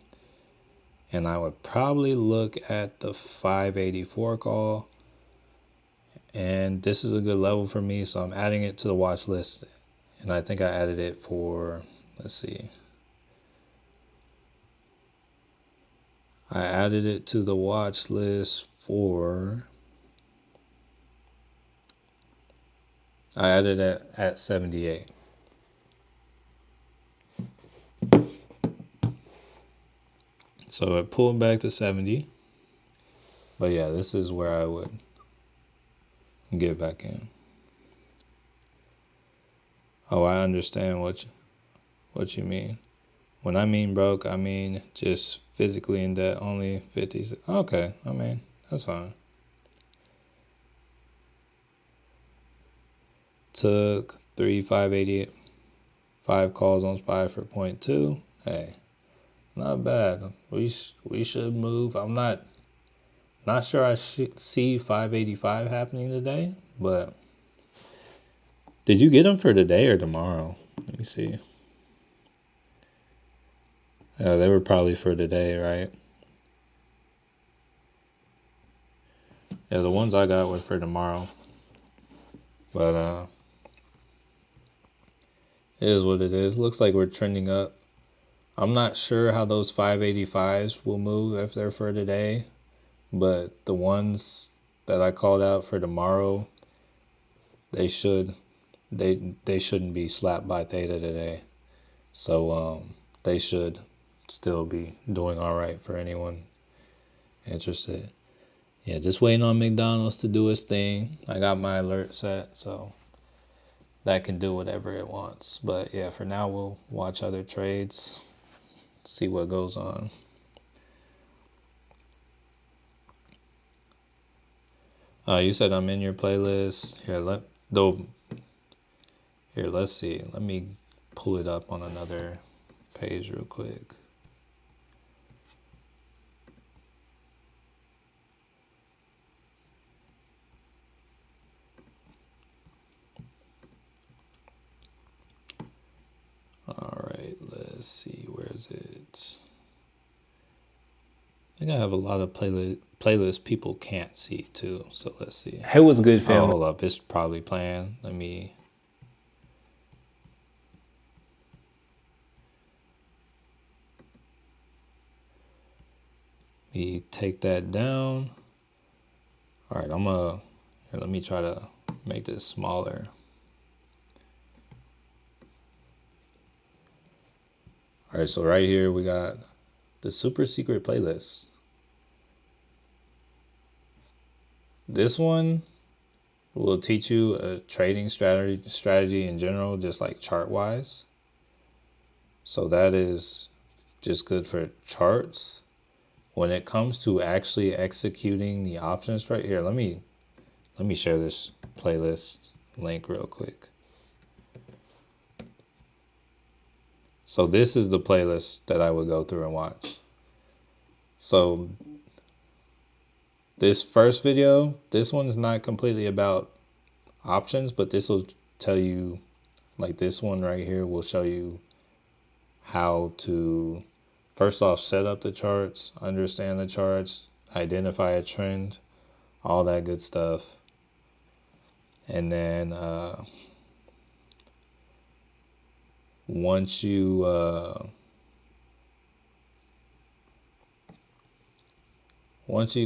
and I would probably look at the 584 call. And this is a good level for me, so I'm adding it to the watch list. And I think I added it for, let's see. I added it to the watch list for, I added it at 78. So it pulled back to 70. But yeah, this is where I would get back in. Oh, I understand what you mean. When I mean broke, I mean just physically in debt, only 50. Okay, I mean, that's fine. Took 3,588, 5 calls on SPY for 0.2. Hey, not bad. We should move. I'm not sure I should see 585 happening today, but did you get them for today or tomorrow? Let me see. Yeah, they were probably for today, right? Yeah, the ones I got were for tomorrow. But it is what it is. Looks like we're trending up. I'm not sure how those 585s will move if they're for today, but the ones that I called out for tomorrow, they shouldn't be slapped by theta today. So they should still be doing all right for anyone interested. Yeah, just waiting on McDonald's to do its thing. I got my alert set, so that can do whatever it wants. But yeah, for now we'll watch other trades, see what goes on. You said I'm in your playlist. Here, let's see. Let me pull it up on another page real quick. All right, let's see. Where is it? I think I have a lot of playlists people can't see too. So let's see. Hey, what's good, fam? Oh, hold up. It's probably playing. Let me take that down. All right, let me try to make this smaller. All right, so right here we got the super secret playlist. This one will teach you a trading strategy in general, just like chart wise. So that is just good for charts. When it comes to actually executing the options right here, let me share this playlist link real quick. So this is the playlist that I would go through and watch. So this first video, this one is not completely about options, but this will tell you, like this one right here will show you how to first off set up the charts, understand the charts, identify a trend, all that good stuff. And then once you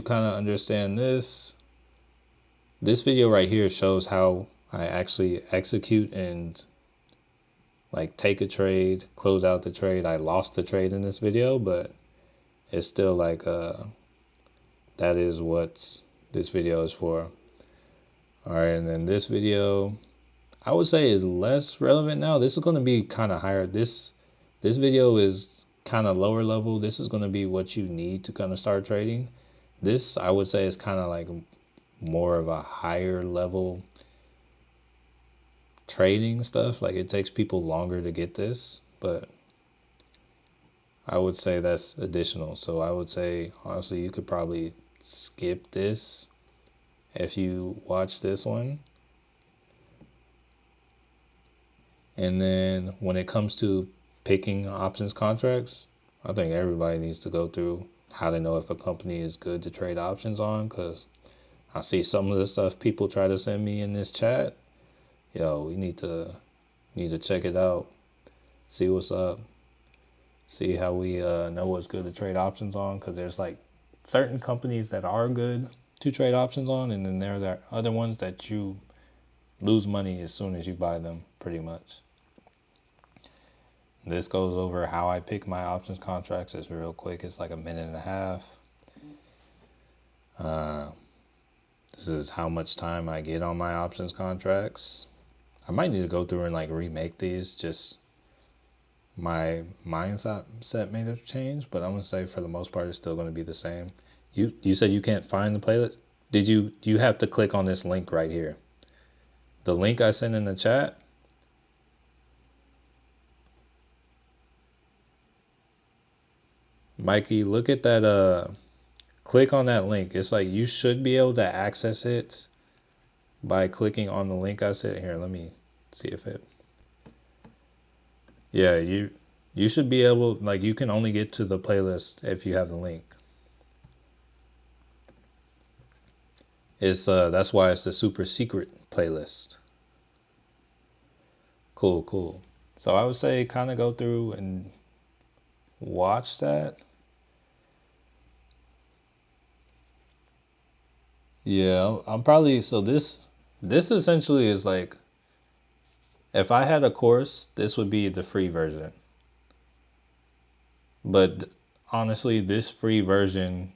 kind of understand this video right here shows how I actually execute and like take a trade, close out the trade. I lost the trade in this video, but it's still like that is what this video is for. All right, and then this video I would say is less relevant now. This is going to be kind of higher. This video is kind of lower level. This is going to be what you need to kind of start trading. This I would say is kind of like more of a higher level trading stuff. Like it takes people longer to get this, but I would say that's additional. So I would say honestly you could probably skip this if you watch this one. And then when it comes to picking options contracts, I think everybody needs to go through how they know if a company is good to trade options on, because I see some of the stuff people try to send me in this chat. Yo, we need to check it out, see what's up, see how we know what's good to trade options on, because there's like certain companies that are good to trade options on, and then there are other ones that you lose money as soon as you buy them, pretty much. This goes over how I pick my options contracts. It's real quick. It's like a minute and a half. This is how much time I get on my options contracts. I might need to go through and like remake these. Just my mindset may have changed, but I'm gonna say for the most part it's still gonna be the same. You said you can't find the playlist. Did you have to click on this link right here? The link I sent in the chat. Mikey, look at that, click on that link. It's like you should be able to access it by clicking on the link I sent here. Let me see if it, yeah, you should be able, like you can only get to the playlist if you have the link. It's that's why it's the super secret playlist. Cool. So I would say kind of go through and watch that. Yeah, I'm probably, so this essentially is like, if I had a course, this would be the free version. But honestly, this free version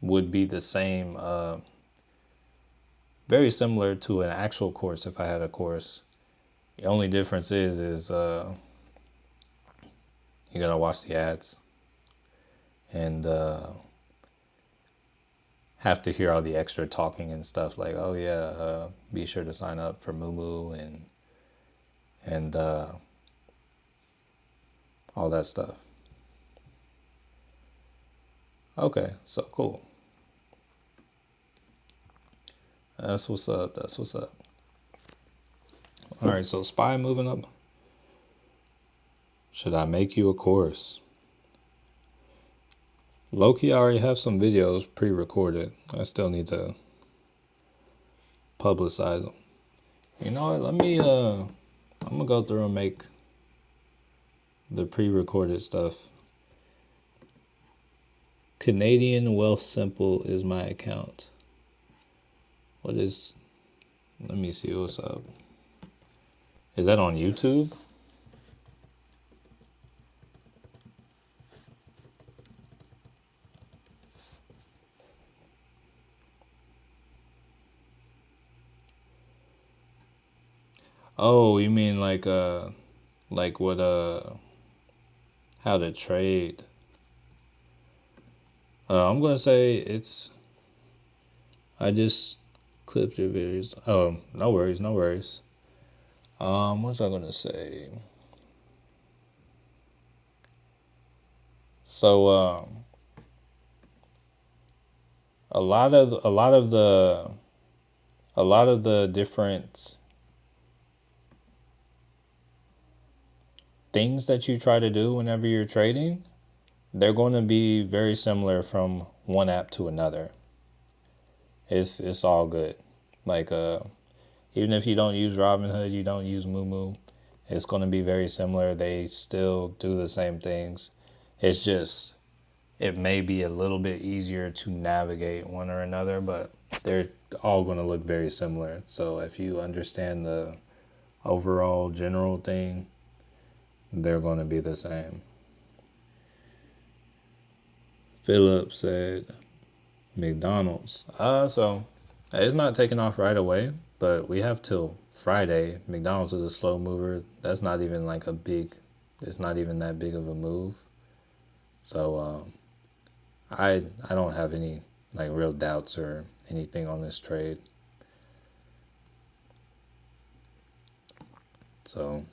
would be the same, very similar to an actual course if I had a course. The only difference is you gotta watch the ads and have to hear all the extra talking and stuff like, oh yeah, be sure to sign up for Moomoo and all that stuff. Okay, so cool. That's what's up. All right, so SPY moving up. Should I make you a course? Low-key, I already have some videos pre-recorded. I still need to publicize them. You know what? Let me, I'm gonna go through and make the pre-recorded stuff. Canadian Wealth Simple is my account. Let me see what's up. Is that on YouTube? Oh, you mean like what how to trade? I'm gonna say I just clipped your videos. Oh, no worries. What's I gonna say? So a lot of the different things that you try to do whenever you're trading, they're going to be very similar from one app to another. It's all good. Like even if you don't use Robinhood, you don't use Moomoo, it's going to be very similar. They still do the same things. It's just it may be a little bit easier to navigate one or another, but they're all going to look very similar. So if you understand the overall general thing, they're going to be the same. Philip said McDonald's. So it's not taking off right away, but we have till Friday. McDonald's is a slow mover. That's not even like a big. It's not even that big of a move. So I don't have any like real doubts or anything on this trade. So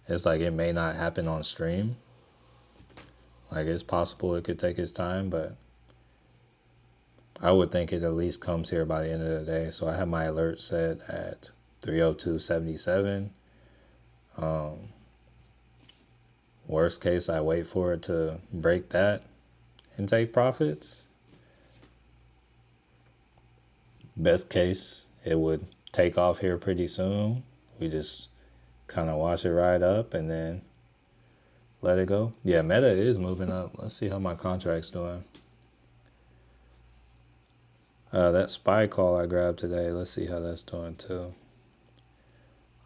it's like it may not happen on stream. Like it's possible it could take its time, but I would think it at least comes here by the end of the day. So I have my alert set at 302.77. Worst case, I wait for it to break that and take profits. Best case, it would take off here pretty soon. We just kind of watch it ride up and then let it go. Yeah, Meta is moving up. Let's see how my contract's doing. That SPY call I grabbed today, let's see how that's doing too.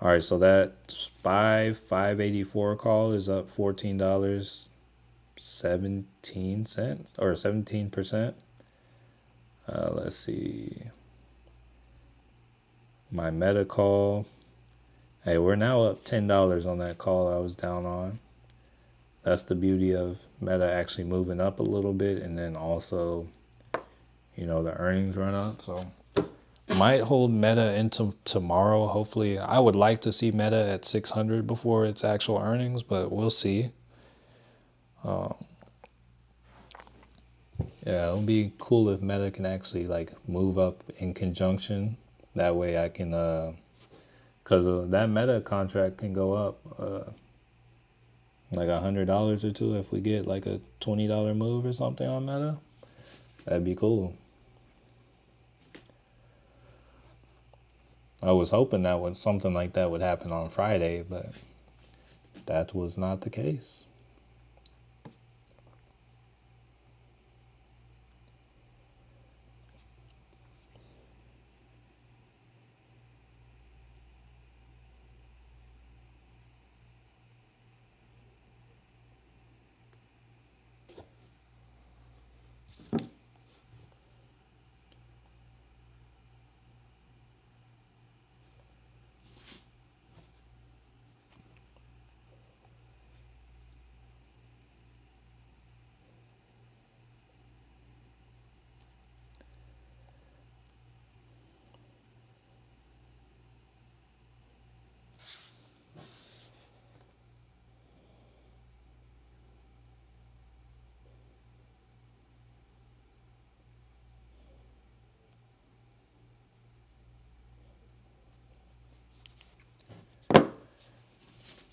All right, so that SPY 584 call is up $14.17 or 17%. Let's see. My Meta call. Hey, we're now up $10 on that call I was down on. That's the beauty of Meta actually moving up a little bit, and then also, the earnings run up. So might hold Meta into tomorrow. Hopefully, I would like to see Meta at 600 before its actual earnings, but we'll see. Yeah, it'll be cool if Meta can actually like move up in conjunction. That way I can, because that Meta contract can go up like $100 or two if we get like a $20 move or something on Meta. That'd be cool. I was hoping that something like that would happen on Friday, but that was not the case.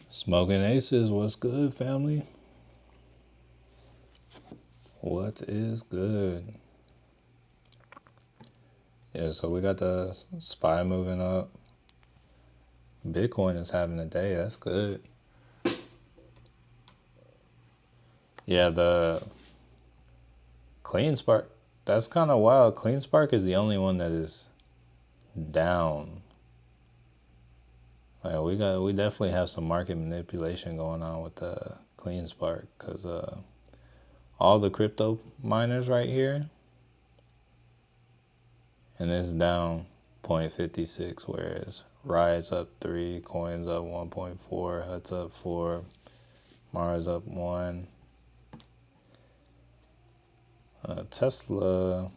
Smoking Aces, what's good, family? What is good? Yeah, so we got the SPY moving up. Bitcoin is having a day. That's good. Yeah, the CleanSpark. That's kind of wild. CleanSpark is the only one that is down. Like we definitely have some market manipulation going on with the CleanSpark because all the crypto miners right here, and it's down 0.56, whereas Riot's up 3, Coin's up 1.4, Hut's up 4, Mars up 1. Tesla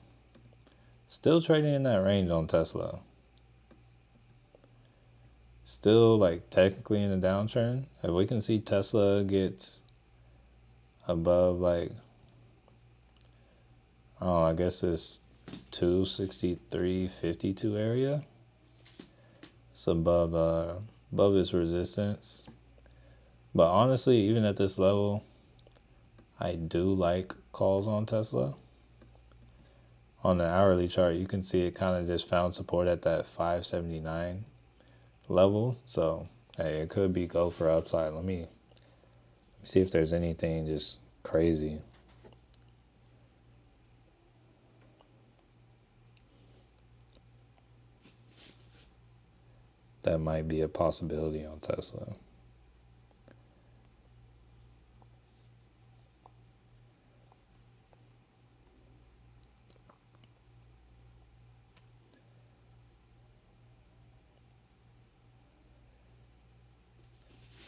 still trading in that range on Tesla. Still like technically in a downtrend. If we can see Tesla gets above like, I guess it's 263.52 area. It's above its resistance. But honestly, even at this level, I do like calls on Tesla. On the hourly chart, you can see it kind of just found support at that 579 level. So, hey, it could be go for upside. Let me see if there's anything just crazy. That might be a possibility on Tesla.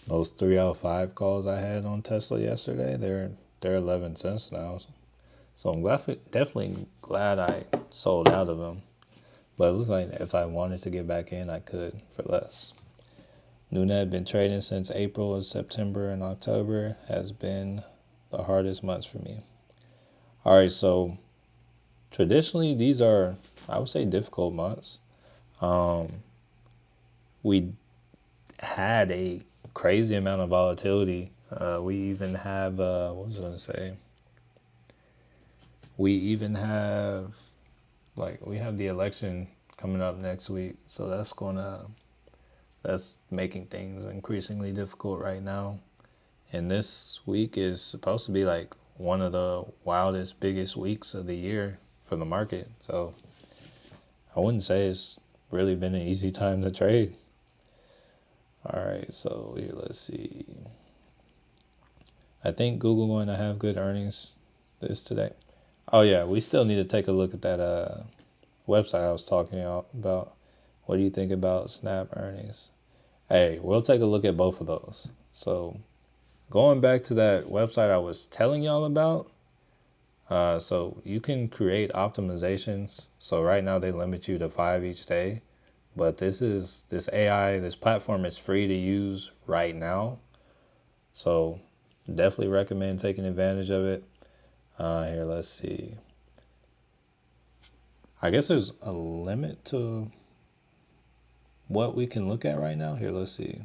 Those 3 out of 5 calls I had on Tesla yesterday, they're 11 cents now. So I'm definitely glad I sold out of them. But it looks like if I wanted to get back in, I could for less. Nunet been trading since April, and September and October has been the hardest months for me. All right, so traditionally these are, I would say, difficult months. We had a crazy amount of volatility. We even have what was I going to say? We even have we have the election coming up next week, so that's making things increasingly difficult right now. And this week is supposed to be like one of the wildest, biggest weeks of the year for the market. So I wouldn't say it's really been an easy time to trade. All right, so here, let's see. I think Google going to have good earnings today. Oh yeah, we still need to take a look at that website I was talking about. What do you think about Snap earnings? Hey, we'll take a look at both of those. So going back to that website I was telling y'all about, so you can create optimizations. So right now they limit you to 5 each day, but this platform is free to use right now. So definitely recommend taking advantage of it. Here, let's see. I guess there's a limit to what we can look at right now. Here, let's see.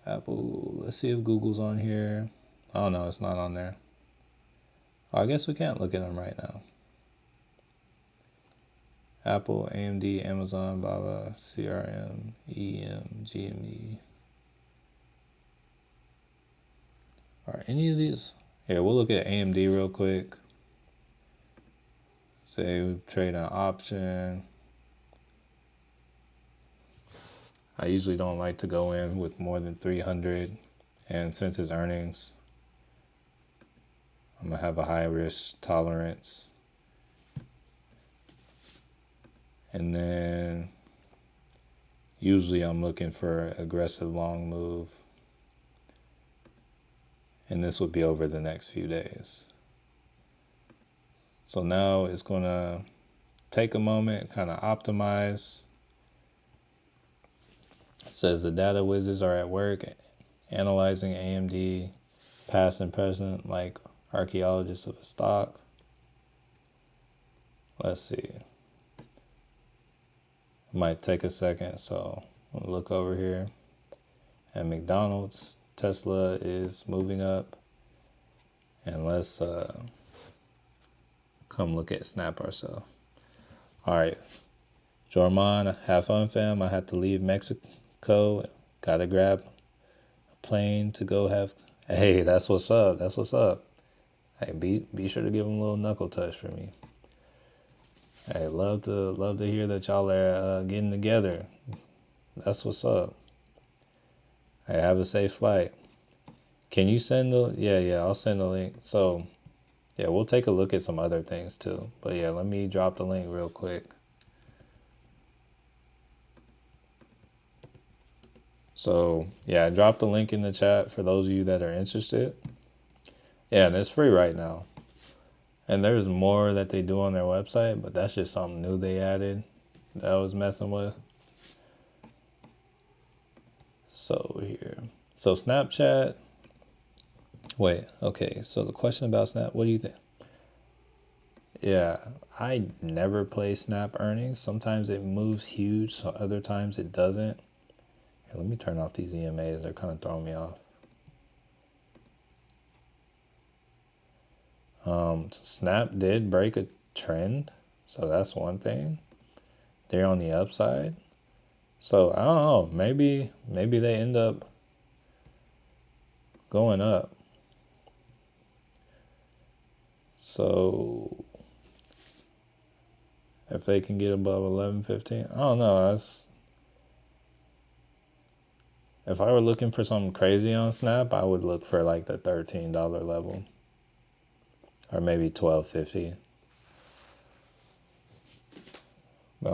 Apple, let's see if Google's on here. Oh no, it's not on there. Oh, I guess we can't look at them right now. Apple, AMD, Amazon, blah, blah, CRM, EM, GME. Are any of these? Here, we'll look at AMD real quick. Say we trade an option. I usually don't like to go in with more than 300. And since it's earnings, I'm going to have a high risk tolerance. And then usually I'm looking for an aggressive long move. And this would be over the next few days. So now it's going to take a moment, kind of optimize. It says the data wizards are at work analyzing AMD past and present like archaeologists of a stock. Let's see. It might take a second, so we'll look over here at McDonald's. Tesla is moving up. And let's come look at Snap ourselves. All right. Jorman, have fun, fam. I had to leave Mexico. Gotta grab a plane to go have. Hey, that's what's up. That's what's up. Hey, be sure to give him a little knuckle touch for me. Hey, love to hear that y'all are getting together. That's what's up. Hey, have a safe flight. Can you send yeah, I'll send the link. So, yeah, we'll take a look at some other things too. But yeah, let me drop the link real quick. So, yeah, I dropped the link in the chat for those of you that are interested. Yeah, and it's free right now. And there's more that they do on their website, but that's just something new they added that I was messing with. So here. So Snapchat. Wait, okay. So the question about Snap, what do you think? Yeah, I never play Snap earnings. Sometimes it moves huge, so other times it doesn't. Here, let me turn off these EMAs. They're kind of throwing me off. Snap did break a trend, so that's one thing. They're on the upside. So I don't know. Maybe they end up going up. So if they can get above 11.15, I don't know. If I were looking for something crazy on Snap, I would look for like the $13 level, or maybe 12.50. But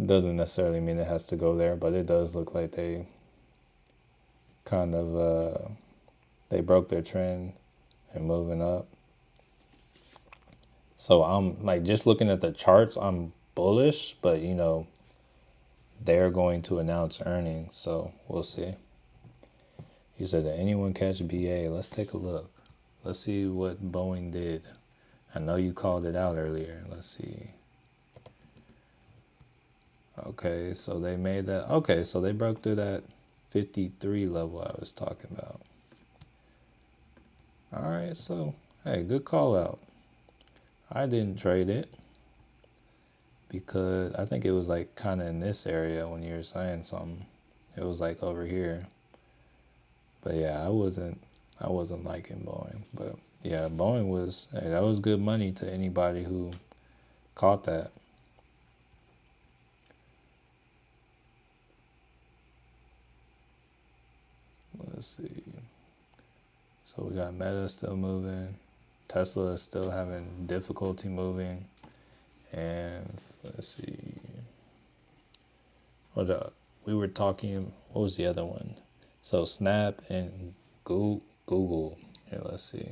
doesn't necessarily mean it has to go there, but it does look like they kind of they broke their trend and moving up. So I'm like, just looking at the charts, I'm bullish, but they're going to announce earnings, so we'll see. You said, did anyone catch BA? Let's take a look. Let's see what Boeing did. I know you called it out earlier. Let's see. Okay, so they made that. Okay, so they broke through that 53 level I was talking about. All right, so hey, good call out. I didn't trade it because I think it was like kind of in this area when you were saying something. It was like over here. But yeah, I wasn't liking Boeing. But yeah, Boeing was, hey, that was good money to anybody who caught that. Let's see. So we got Meta still moving. Tesla is still having difficulty moving. And let's see. We were talking, what was the other one? So Snap and Google. Here, let's see.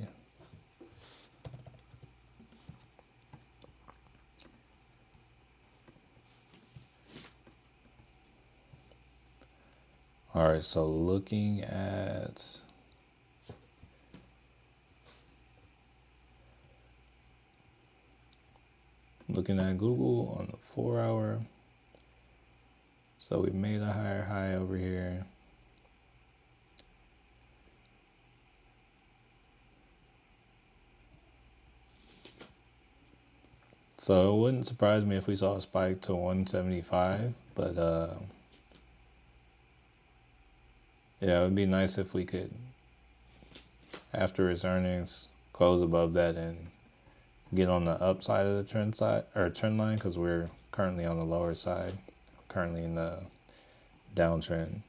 All right, so looking at Google on the 4-hour. So we made a higher high over here. So it wouldn't surprise me if we saw a spike to 175, but yeah, it would be nice if we could, after his earnings, close above that and get on the upside of the trend line, because we're currently on the lower side, currently in the downtrend.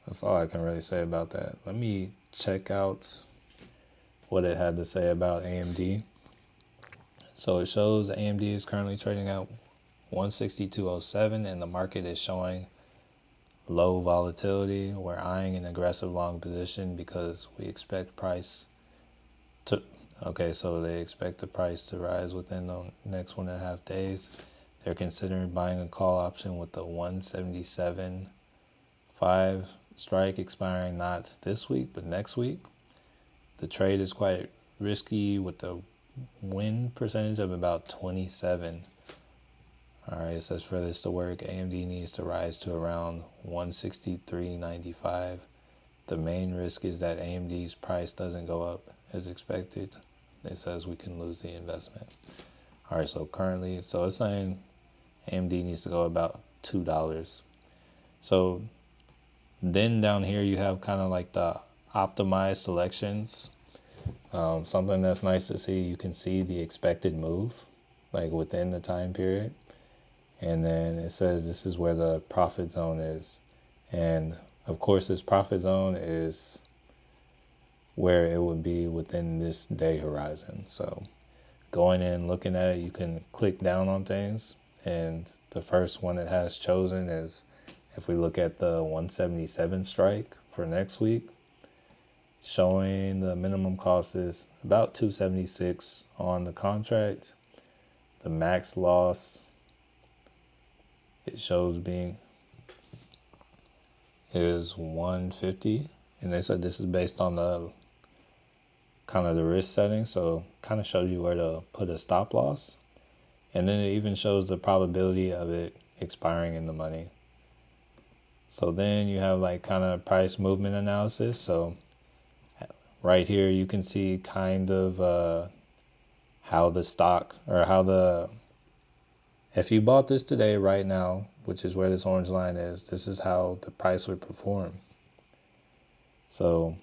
That's all I can really say about that. Let me check out what it had to say about AMD. So it shows AMD is currently trading at 162.07 and the market is showing low volatility. We're eyeing an aggressive long position because we expect price to, okay, so they expect the price to rise within the next 1.5 days. They're considering buying a call option with the 177.5 strike expiring not this week but next week. The trade is quite risky with the win percentage of about 27. All right, it says for this to work, AMD needs to rise to around 163.95. The main risk is that AMD's price doesn't go up as expected. It says we can lose the investment. All right, so currently, so it's saying AMD needs to go about $2. So then down here you have kind of like the optimized selections. Something that's nice to see, you can see the expected move like within the time period. And then it says this is where the profit zone is. And of course, this profit zone is where it would be within this day horizon. So going in, looking at it, you can click down on things. And the first one it has chosen is, if we look at the 177 strike for next week, showing the minimum cost is about 276 on the contract. The max loss it shows being is 150, and they said this is based on the kind of the risk setting, so kind of shows you where to put a stop loss, and then it even shows the probability of it expiring in the money. So then you have like kind of price movement analysis. So right here you can see kind of how the stock or how the if you bought this today right now, which is where this orange line is, this is how the price would perform. So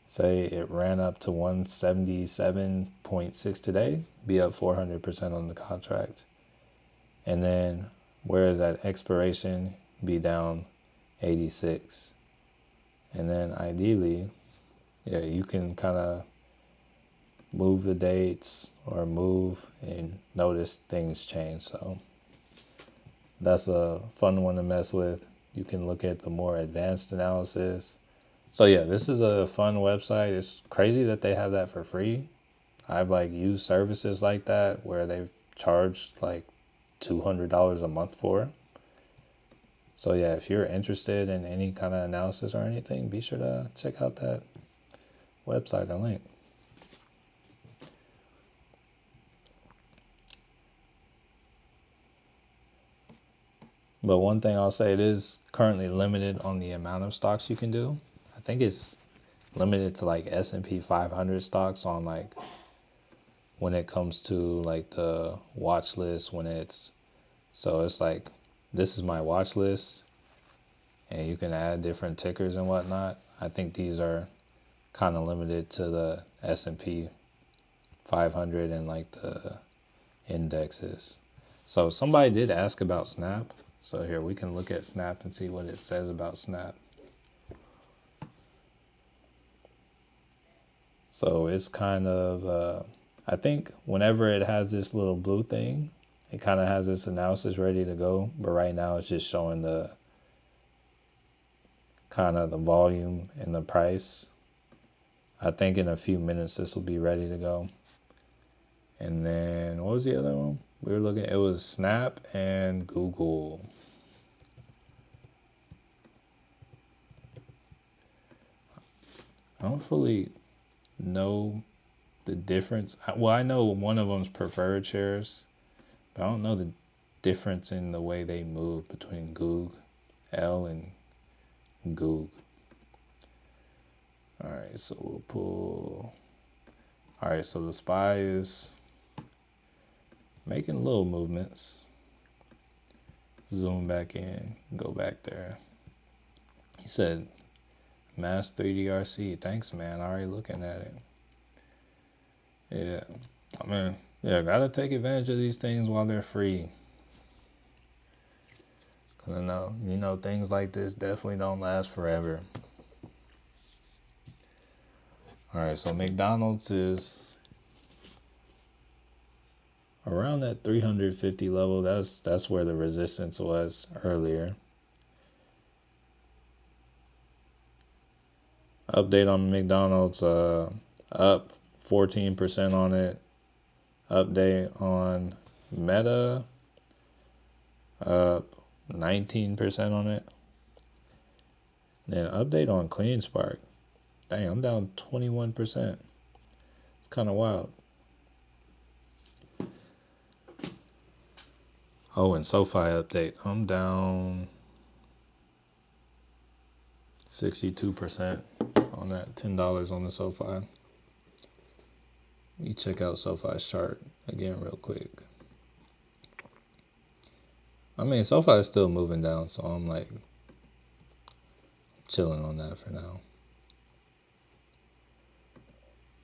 say it ran up to 177.6 today, be up 400% on the contract. And then whereas at expiration, be down 86. And then ideally, yeah, you can kind of move the dates or move and notice things change. So that's a fun one to mess with. You can look at the more advanced analysis. So yeah, this is a fun website. It's crazy that they have that for free. I've like used services like that where they've charged like $200 a month for it. So yeah, if you're interested in any kind of analysis or anything, be sure to check out that website and link. But one thing I'll say, it is currently limited on the amount of stocks you can do. I think it's limited to like S&P 500 stocks on like when it comes to like the watch list so it's like this is my watch list and you can add different tickers and whatnot. I think these are kind of limited to the S&P 500 and like the indexes. So somebody did ask about Snap. So here we can look at Snap and see what it says about Snap. So it's kind of, I think whenever it has this little blue thing, it kind of has this analysis ready to go. But right now it's just showing the kind of the volume and the price. I think in a few minutes this will be ready to go. And then what was the other one? We were looking, it was Snap and Google. I don't fully know the difference. Well, I know one of them's preferred shares, but I don't know the difference in the way they move between Goog L and Goog. All right, so we'll pull. All right, so the SPY is making little movements. Zoom back in, go back there. He said, Mass 3DRC. Thanks, man. Already looking at it. Yeah. I mean, yeah, gotta take advantage of these things while they're free. Cause I know, things like this definitely don't last forever. All right, so McDonald's is around that 350 level. That's where the resistance was earlier. Update on McDonald's, up 14% on it. Update on Meta, up 19% on it. Then update on CleanSpark. Dang, I'm down 21%. It's kind of wild. Oh, and SoFi update. I'm down 62% on that $10 on the SoFi. Let me check out SoFi's chart again real quick. I mean, SoFi is still moving down, so I'm like chilling on that for now.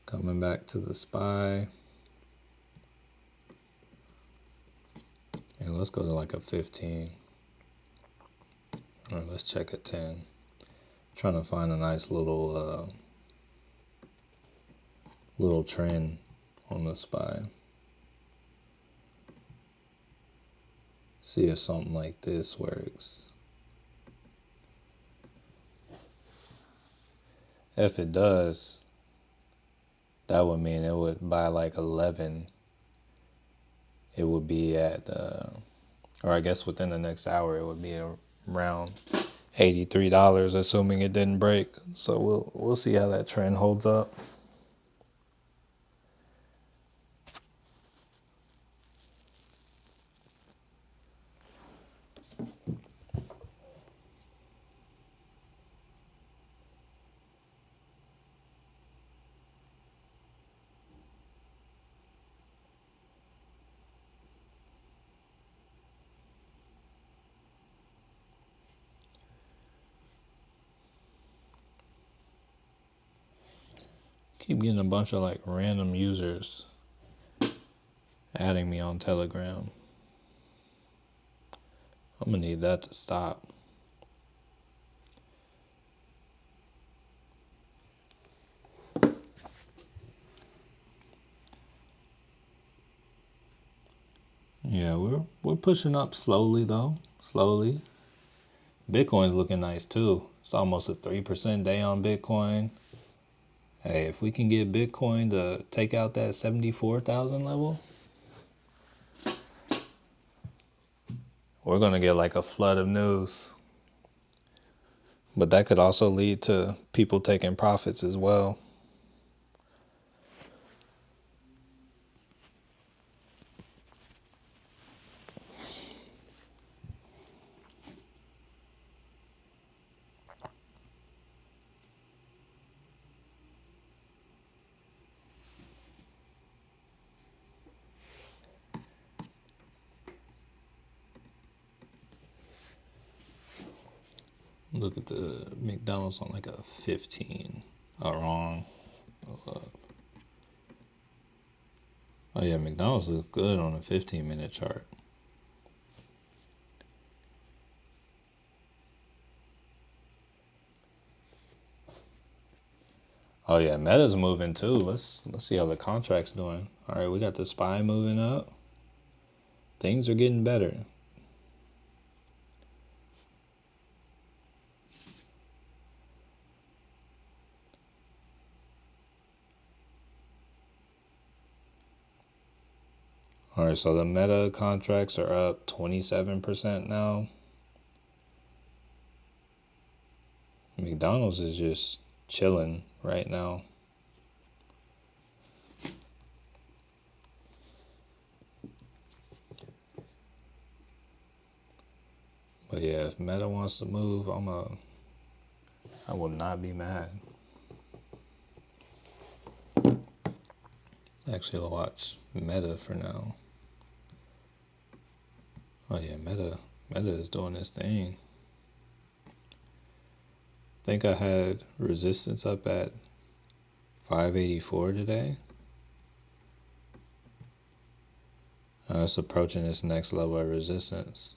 Coming back to the SPY. And let's go to like a 15. Or let's check a 10. Trying to find a nice little trend on the SPY. See if something like this works. If it does, that would mean it would by like 11. It would be at, or I guess within the next hour, it would be around $83, assuming it didn't break. So we'll see how that trend holds up. Keep getting a bunch of like random users adding me on Telegram. I'm gonna need that to stop. Yeah, we're pushing up slowly though. Slowly. Bitcoin's looking nice too. It's almost a 3% day on Bitcoin. Hey, if we can get Bitcoin to take out that 74,000 level, we're gonna get like a flood of news. But that could also lead to people taking profits as well. Look at the McDonald's on like a 15. Oh, wrong. Oh yeah, McDonald's looks good on a 15-minute chart. Oh yeah, Meta's moving too. Let's see how the contract's doing. All right, we got the SPY moving up. Things are getting better. All right, so the Meta contracts are up 27% now. McDonald's is just chilling right now. But yeah, if Meta wants to move, I will not be mad. Actually, I'll watch Meta for now. Oh yeah, Meta is doing this thing. I think I had resistance up at 584 today. It's approaching this next level of resistance.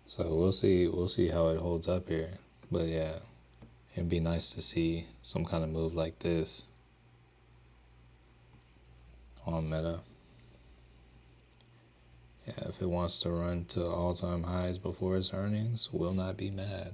So we'll see how it holds up here. But yeah, it'd be nice to see some kind of move like this on Meta. Yeah, if it wants to run to all-time highs before its earnings, will not be mad.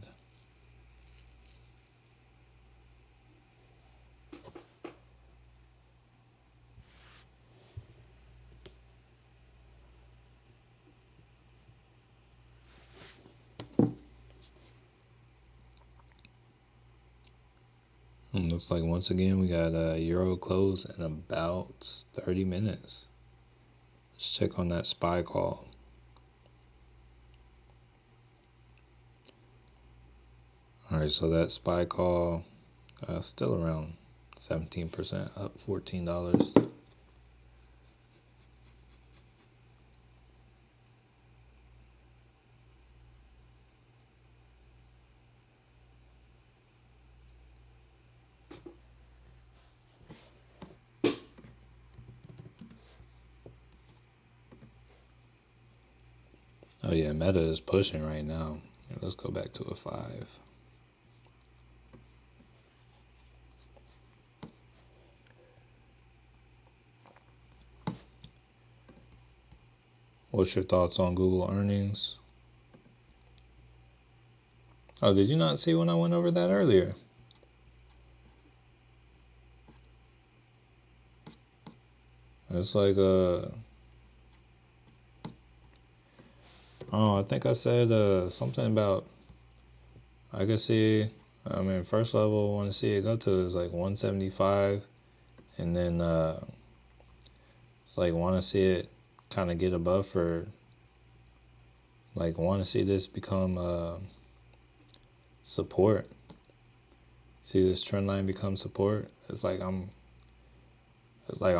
Looks like once again we got a Euro close in about 30 minutes. Let's check on that SPY call. Alright, so that SPY call still around 17%, up $14. Oh yeah, Meta is pushing right now. Let's go back to a 5. What's your thoughts on Google earnings? Oh, did you not see when I went over that earlier? It's like I think I said something about I could see. I mean, first level I want to see it go to is like 175, and then like want to see it kind of get above for like want to see this become support. See this trend line become support. It's like I'm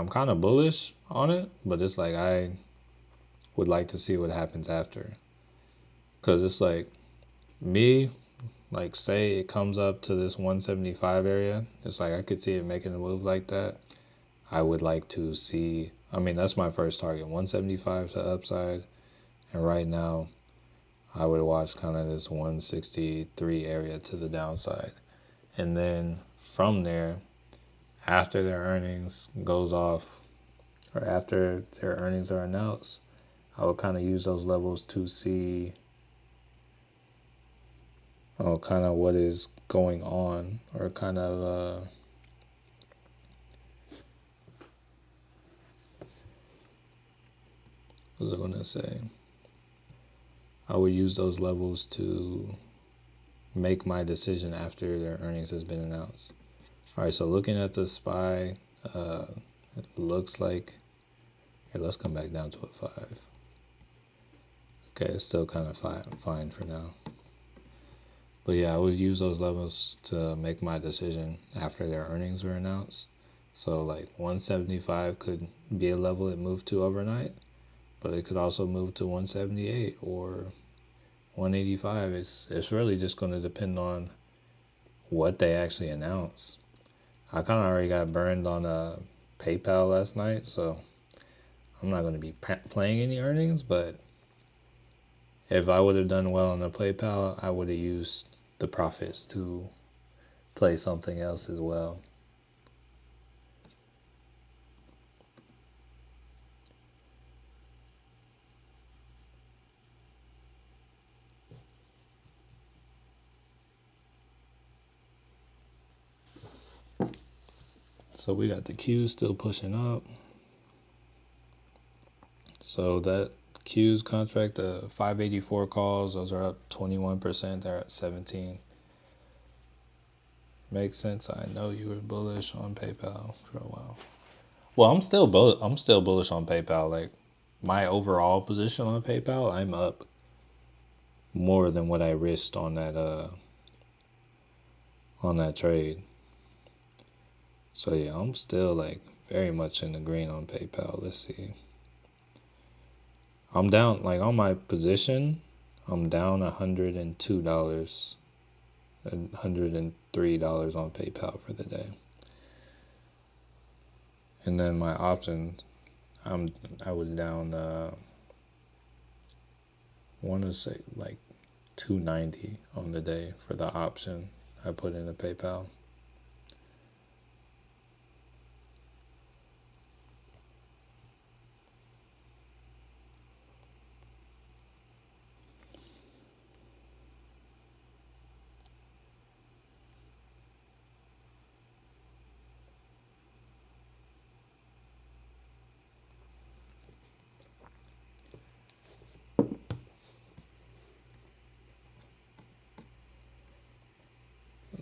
kind of bullish on it, but it's like I would like to see what happens after. Cause it's like me, like say it comes up to this 175 area, it's like I could see it making a move like that. I would like to see, I mean, that's my first target, 175 to upside. And right now, I would watch kind of this 163 area to the downside. And then from there, after their earnings goes off, or after their earnings are announced, I would kind of use those levels to see kind of what is going on, or kind of what was I going to say? I would use those levels to make my decision after their earnings has been announced. All right, so looking at the SPY, it looks like, here, let's come back down to a 5. Okay, it's still kind of fine for now. But yeah, I would use those levels to make my decision after their earnings were announced. So like 175 could be a level it moved to overnight, but it could also move to 178 or 185. It's really just going to depend on what they actually announce. I kind of already got burned on PayPal last night, so I'm not going to be playing any earnings, but if I would have done well on the PayPal, I would have used the profits to play something else as well. So we got the Qs still pushing up. So that Qs contract, the 584 calls, those are up 21%. They're at 17. Makes sense. I know you were bullish on PayPal for a while. Well, I'm still bullish on PayPal. Like my overall position on PayPal, I'm up more than what I risked on that trade. So yeah, I'm still like very much in the green on PayPal. Let's see. I'm down, like on my position, I'm down $102, $103 on PayPal for the day. And then my options, I was down want to say like $290 on the day for the option I put into PayPal.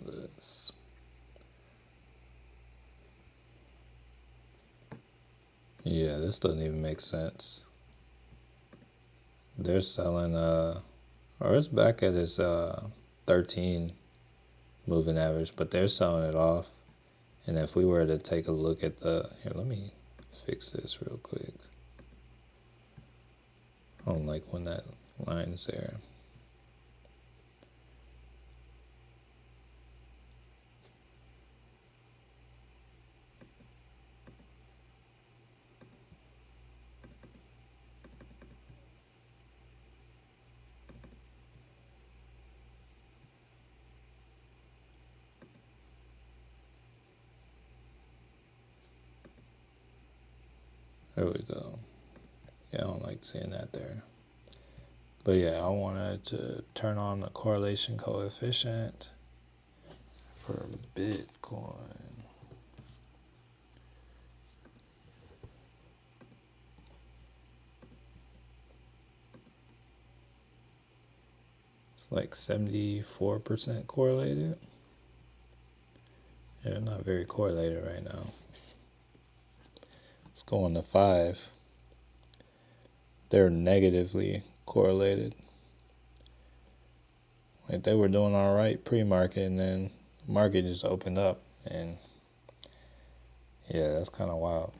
This. Yeah, this doesn't even make sense. They're selling or it's back at its 13 moving average, but they're selling it off. And if we were to take a look at here, let me fix this real quick. I don't like when that line's there. There we go. Yeah, I don't like seeing that there. But yeah, I wanted to turn on the correlation coefficient for Bitcoin. It's like 74% correlated. Yeah, not very correlated right now. Let's go on to 5. They're negatively correlated. Like they were doing all right pre-market, and then the market just opened up, and yeah, that's kind of wild.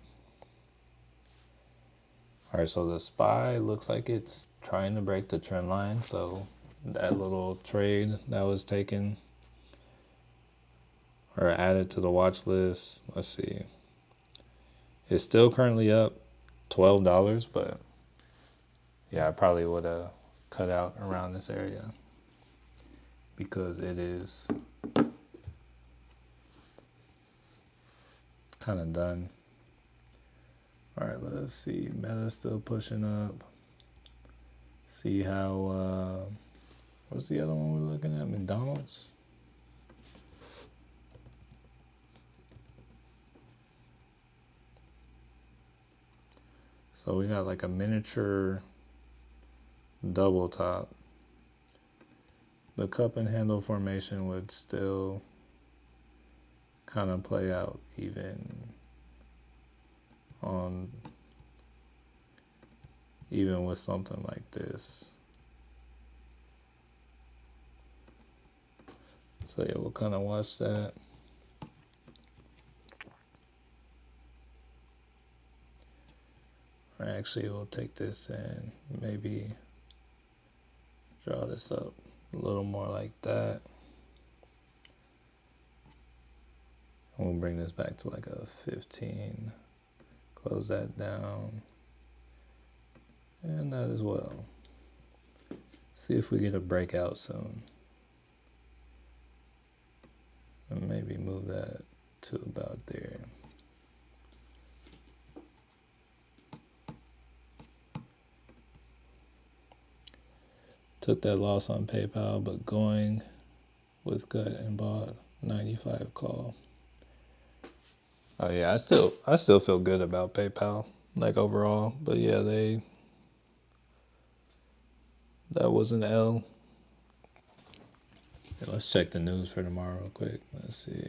All right, so the SPY looks like it's trying to break the trend line, so that little trade that was taken or added to the watch list. Let's see. It's still currently up $12, but yeah, I probably would have cut out around this area because it is kind of done. All right, let's see. Meta's still pushing up. See how, what's the other one we're looking at? McDonald's? So we got like a miniature double top. The cup and handle formation would still kind of play out even with something like this. So yeah, we'll kind of watch that. Or actually, we'll take this and maybe draw this up a little more like that. And we'll bring this back to like a 15. Close that down. And that as well. See if we get a breakout soon. And maybe move that to about there. Took that loss on PayPal, but going with gut and bought 95 call. Oh yeah, I still feel good about PayPal, like overall. But yeah, that was an L. Yeah, let's check the news for tomorrow real quick. Let's see.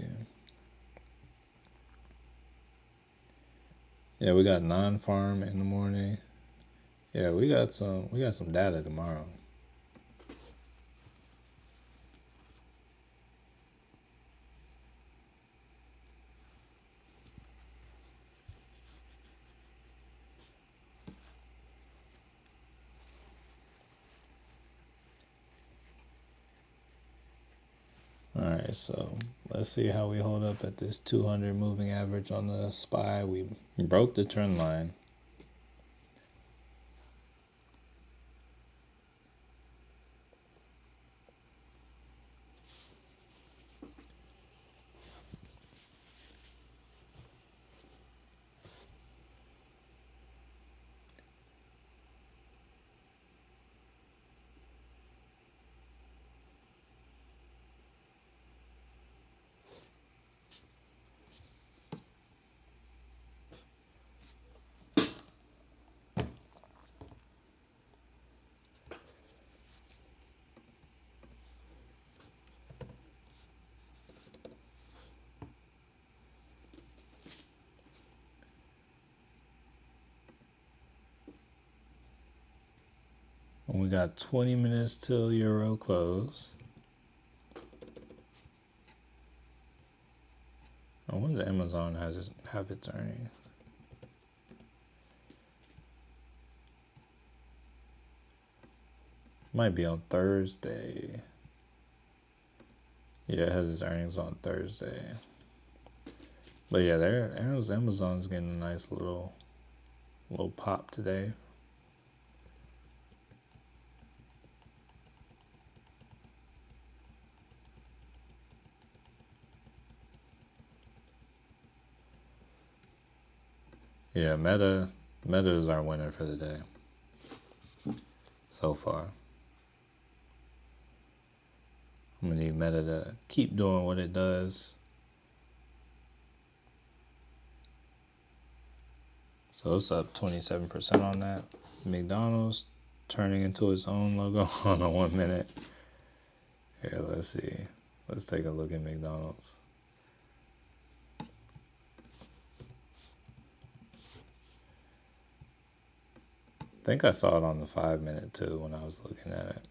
Yeah, we got non-farm in the morning. Yeah, we got some data tomorrow. All right, so let's see how we hold up at this 200 moving average on the SPY. We broke the trend line. And we got 20 minutes till Euro close. Oh, when's Amazon have its earnings? Might be on Thursday. Yeah, it has its earnings on Thursday. But yeah, Amazon's getting a nice little pop today. Yeah, Meta is our winner for the day so far. I'm gonna need Meta to keep doing what it does. So it's up 27% on that. McDonald's turning into its own logo on a 1 minute. Here, let's see. Let's take a look at McDonald's. I think I saw it on the 5 minute too when I was looking at it.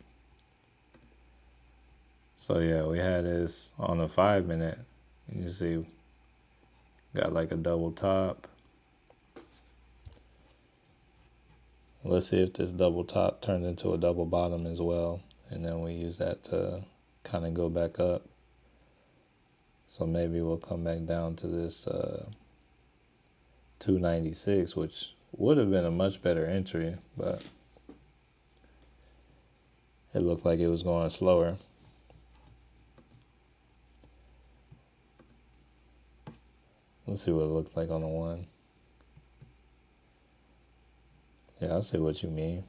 So yeah, we had this on the 5 minute. You see, got like a double top. Let's see if this double top turned into a double bottom as well. and then we use that to kind of go back up. So maybe we'll come back down to this 296, which would have been a much better entry, but it looked like it was going slower. Let's see what it looked like on the 1. Yeah, I see what you mean.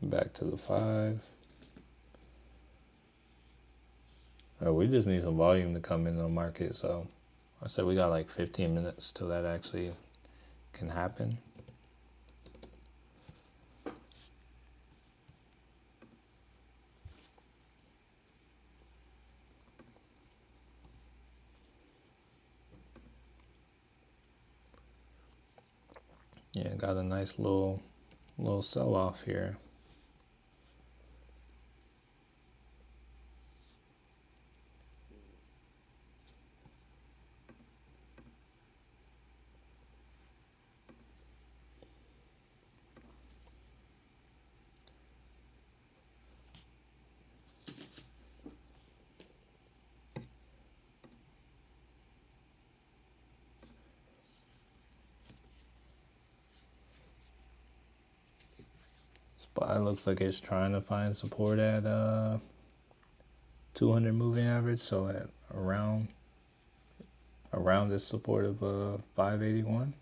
Back to the 5. We just need some volume to come into the market, so I said we got like 15 minutes till that actually can happen. Yeah, got a nice little sell-off here. SPY looks like it's trying to find support at 200 moving average, so at around this support of 581.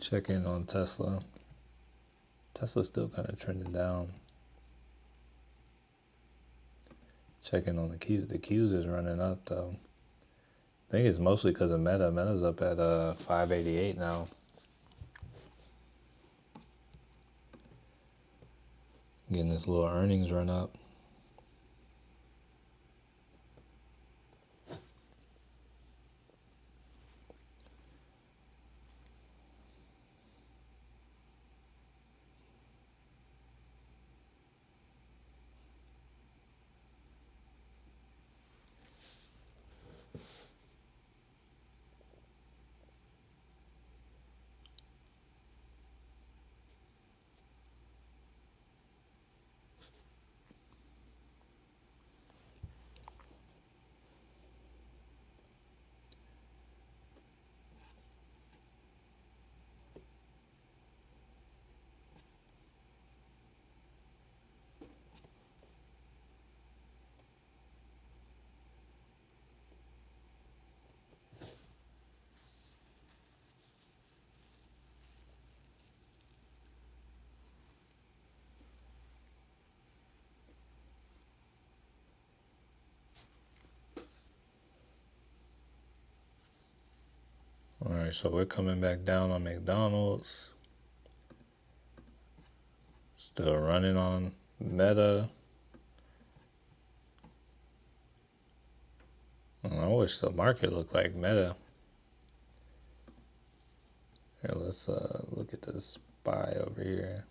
Check in on Tesla. Tesla's still kind of trending down. Check in on the Qs. The Qs is running up though. I think it's mostly because of Meta. Meta's up at 588 now. Getting this little earnings run up. Alright, so we're coming back down on McDonald's. Still running on Meta. I wish the market looked like Meta. Here, let's look at this SPY over here.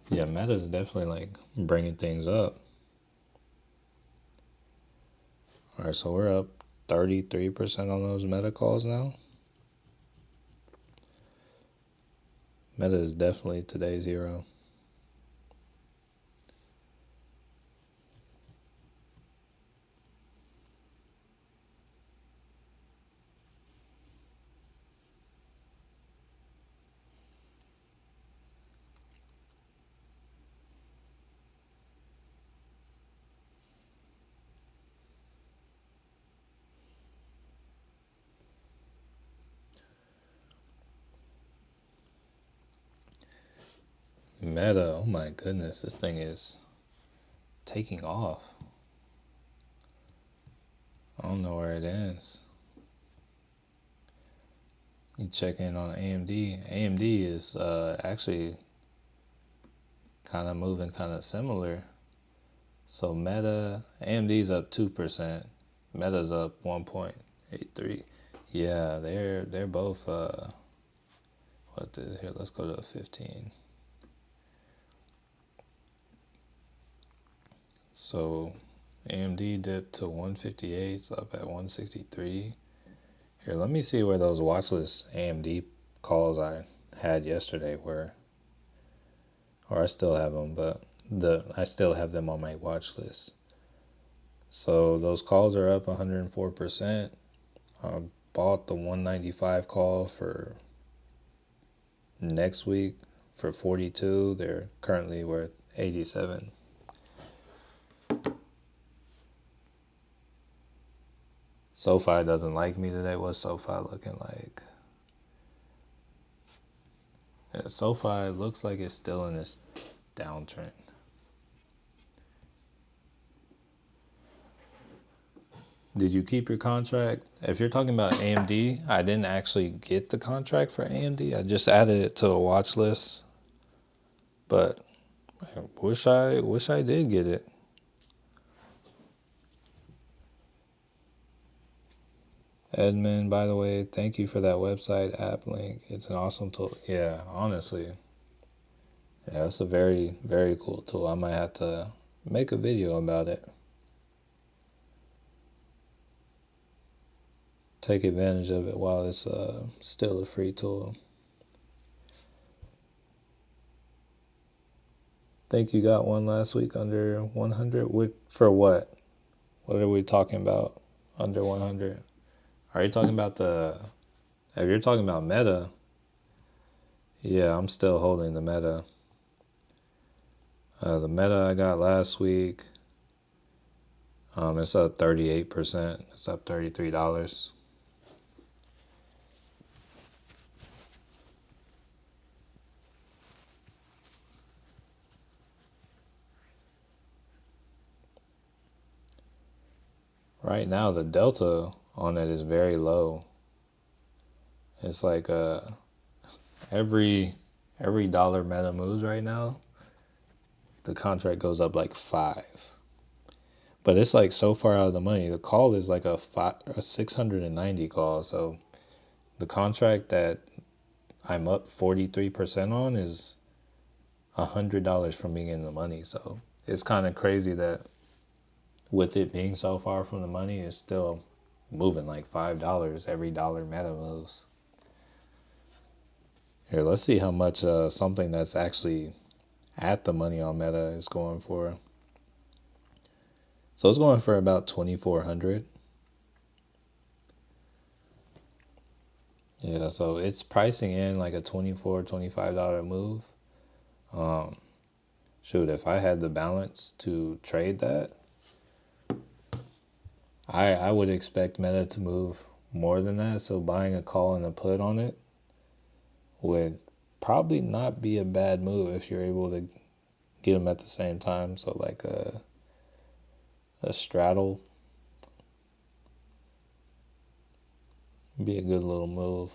Yeah, Meta's definitely like bringing things up. Alright, so we're up 33% on those Meta calls now. Meta is definitely today's hero. Meta, oh my goodness, this thing is taking off. I don't know where it is. You check in on AMD. AMD is actually kind of moving kind of similar. So Meta, AMD's up 2%. Meta's up 1.83. Yeah, they're both here, let's go to 15. So AMD dipped to 158. It's up at 163. Here, let me see where those watchlist AMD calls I had yesterday were. Or I still have them, but I still have them on my watch list. So those calls are up 104%. I bought the 195 call for next week for 42. They're currently worth 87. SoFi doesn't like me today. What's SoFi looking like? Yeah, SoFi looks like it's still in this downtrend. Did you keep your contract? If you're talking about AMD, I didn't actually get the contract for AMD. I just added it to a watch list. But I wish I did get it. Edmund, by the way, thank you for that website app link. It's an awesome tool. Yeah, honestly. Yeah, it's a very, very cool tool. I might have to make a video about it. Take advantage of it while it's still a free tool. Think you got one last week under 100? For what? What are we talking about under 100? Are you talking about if you're talking about Meta, yeah, I'm still holding the Meta. The Meta I got last week, it's up 38%. It's up $33. Right now, the delta on it is very low. It's like every dollar Meta moves right now, the contract goes up like 5. But it's like so far out of the money. The call is like a 690 call. So the contract that I'm up 43% on is $100 from being in the money. So it's kind of crazy that with it being so far from the money, it's still moving like $5 every dollar Meta moves. Here, let's see how much something that's actually at the money on Meta is going for. So it's going for about 2,400. Yeah, so it's pricing in like a $24, $25 move. Shoot, if I had the balance to trade that, I would expect Meta to move more than that. So buying a call and a put on it would probably not be a bad move if you're able to get them at the same time. So like a straddle would be a good little move.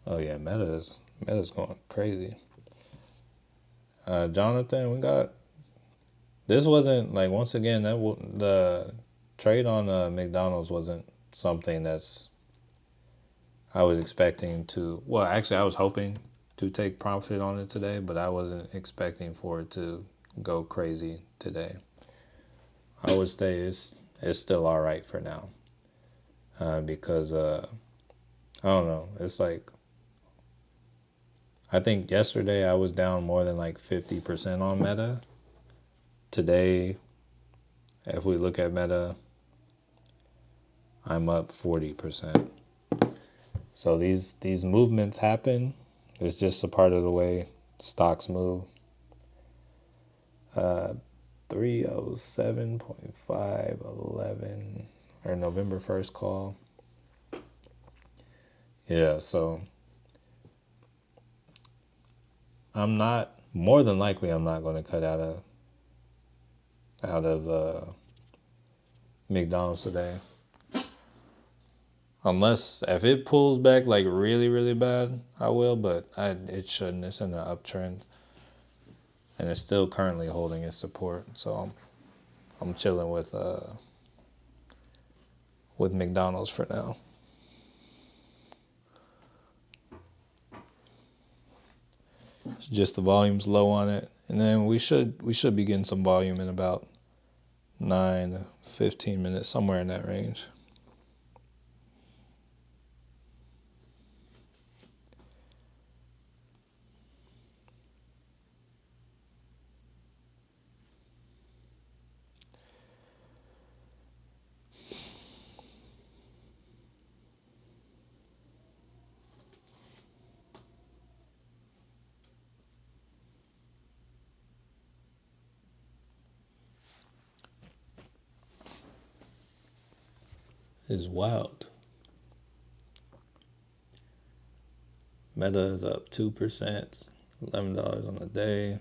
Oh yeah, Meta's going crazy. Jonathan, we got this. Wasn't like, once again, the trade on McDonald's wasn't something that's I was expecting to. Well, actually, I was hoping to take profit on it today, but I wasn't expecting for it to go crazy today. I would say it's still all right for now, because I don't know. It's like, I think yesterday I was down more than like 50% on Meta. Today, if we look at Meta, I'm up 40%. So these movements happen. It's just a part of the way stocks move. 307.511, or November 1st call. Yeah, so more than likely I'm not going to cut out of McDonald's today. Unless if it pulls back like really, really bad, I will, but it shouldn't. It's in an uptrend. And it's still currently holding its support. So I'm chilling with McDonald's for now. Just the volume's low on it, and then we should be getting some volume in about 9 to 15 minutes, somewhere in that range. Is wild. Meta is up 2%, $11 on the day.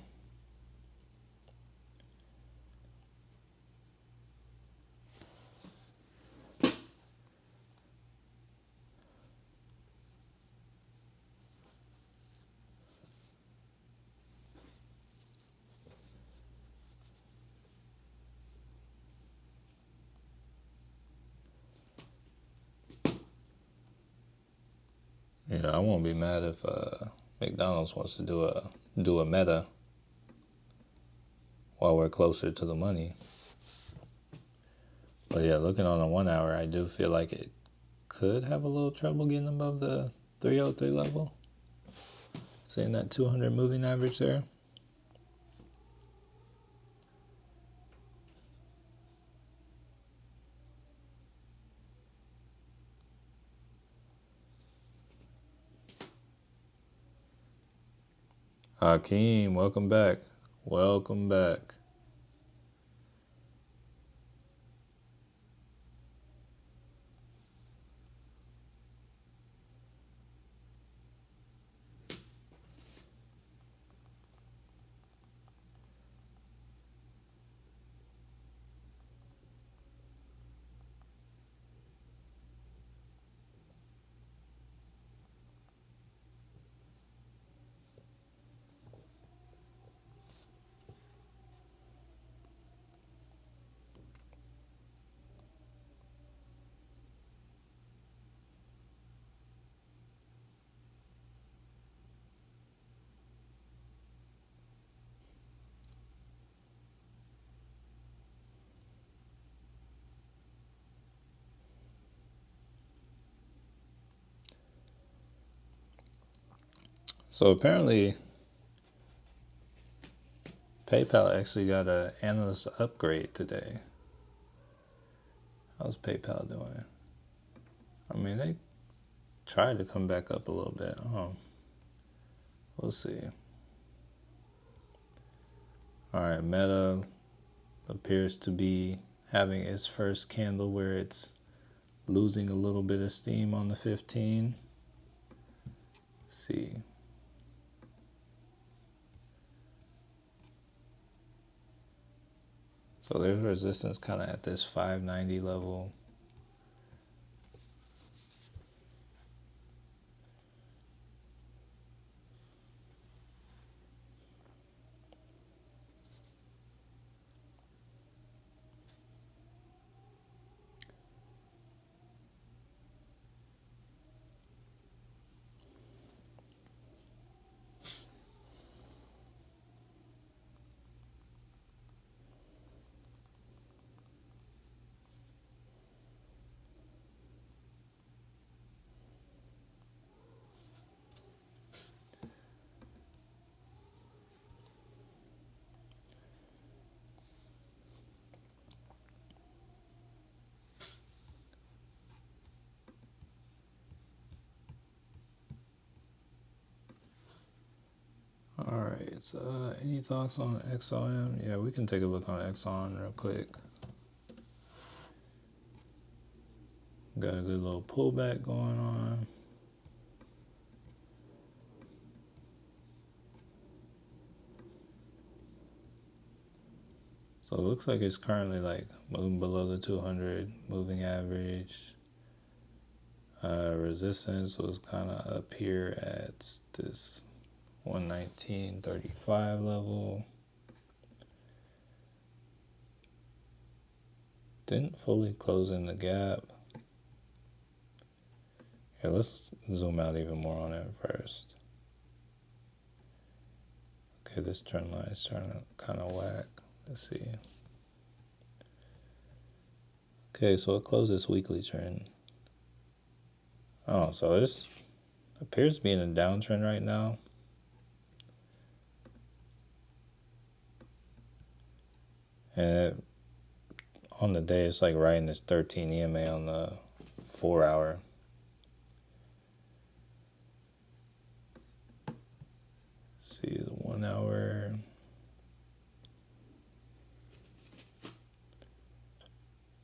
I won't be mad if McDonald's wants to do a meta while we're closer to the money. But yeah, looking on a 1 hour, I do feel like it could have a little trouble getting above the 303 level. Seeing that 200 moving average there. Hakeem, welcome back. Welcome back. So apparently, PayPal actually got an analyst upgrade today. How's PayPal doing? I mean, they tried to come back up a little bit. We'll see. All right, Meta appears to be having its first candle where it's losing a little bit of steam on the 15. Let's see. So there's resistance kind of at this 590 level. All right, so any thoughts on XOM? Yeah, we can take a look on Exxon real quick. Got a good little pullback going on. So it looks like it's currently like moving below the 200 moving average. Resistance was kind of up here at this 119.35 level. Didn't fully close in the gap. Here, let's zoom out even more on it first. Okay, this trend line is trying to kind of whack. Let's see. Okay, so it closed this weekly trend. Oh, so this appears to be in a downtrend right now. And on the day, it's like right in this 13 EMA on the 4 hour. See the 1 hour.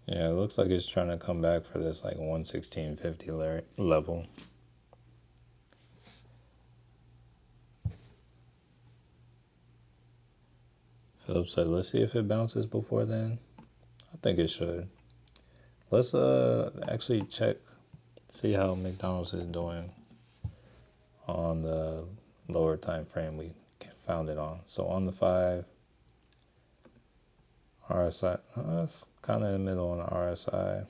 Yeah, it looks like it's trying to come back for this like 116.50 level. Philip said, let's see if it bounces before then. I think it should. Let's actually check, see how McDonald's is doing on the lower time frame we found it on. So on the 5 RSI, it's kind of in the middle on the RSI.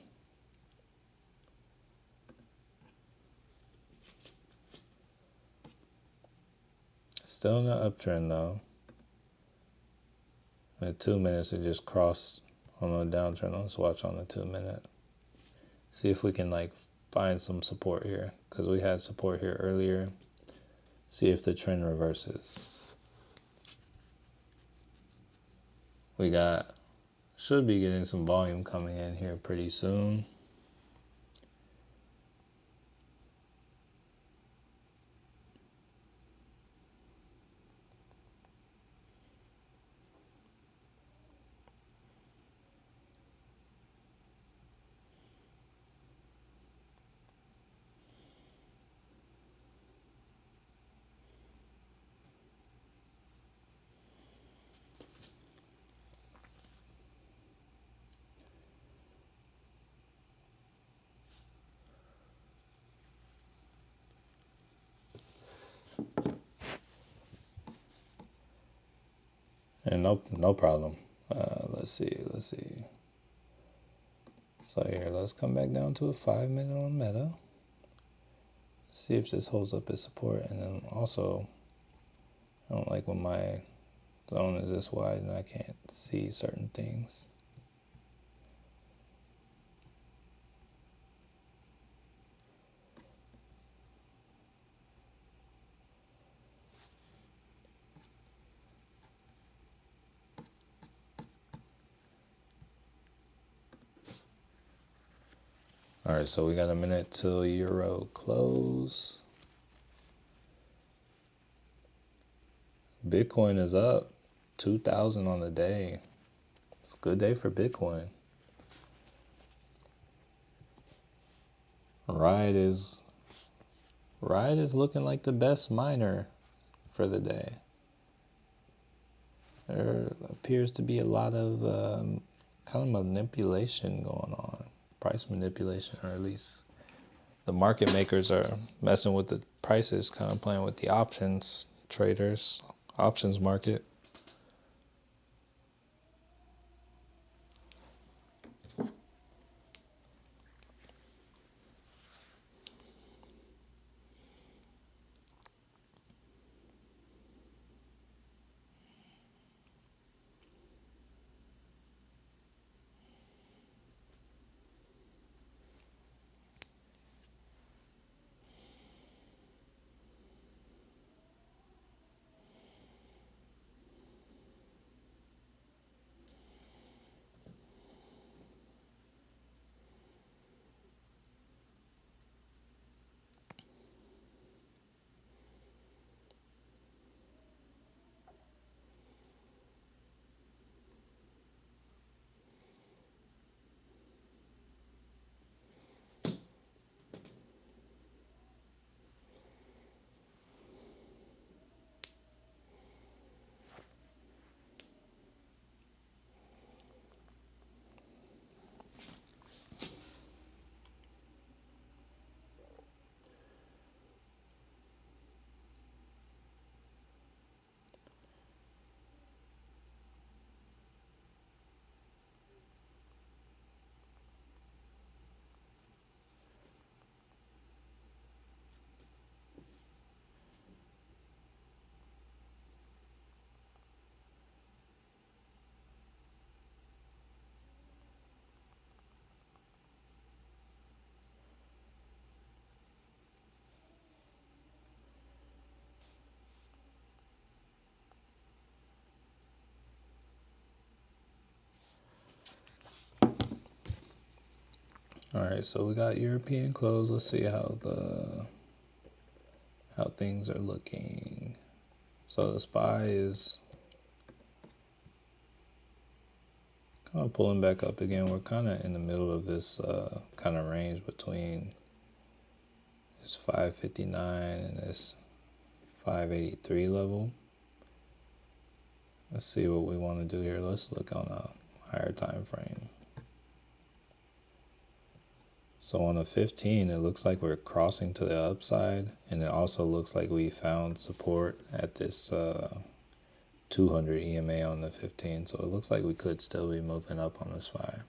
Still in the uptrend though. At 2 minutes, it just crossed on the downtrend. Let's watch on the 2 minute. See if we can like find some support here, because we had support here earlier. See if the trend reverses. We should be getting some volume coming in here pretty soon. And no problem. Let's see. So here, let's come back down to a 5 minute on Meta. See if this holds up its support. And then also, I don't like when my zone is this wide and I can't see certain things. All right, so we got a minute till Euro close. Bitcoin is up 2,000 on the day. It's a good day for Bitcoin. Riot is looking like the best miner for the day. There appears to be a lot of kind of manipulation going on, price manipulation, or at least the market makers are messing with the prices, kind of playing with the options traders, options market. All right, so we got European close. Let's see how things are looking. So the SPY is kind of pulling back up again. We're kind of in the middle of this kind of range between this 559 and this 583 level. Let's see what we want to do here. Let's look on a higher time frame. So on the 15, it looks like we're crossing to the upside, and it also looks like we found support at this 200 EMA on the 15. So it looks like we could still be moving up on the SPY.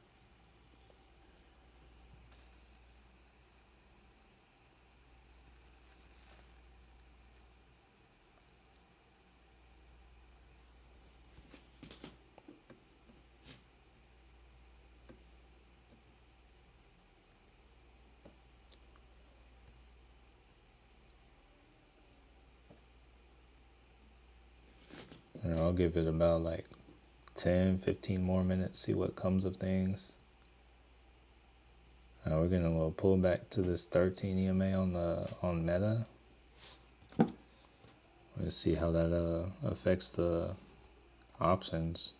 And I'll give it about like 10, 15 more minutes, see what comes of things. We're getting a little pullback to this 13 EMA on Meta. Let's see how that affects the options.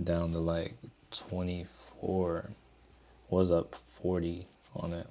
Down to like 24, was up 40 on it.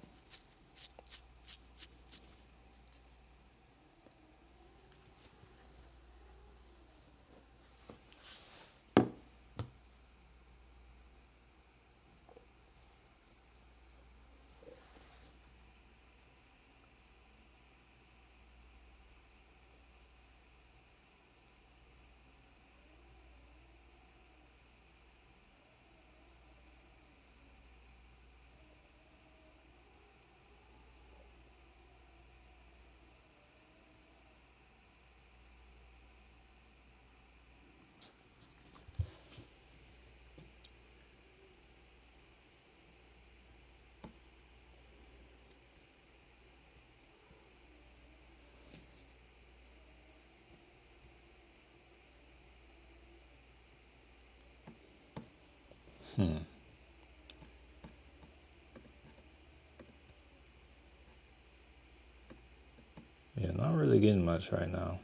Yeah, not really getting much right now.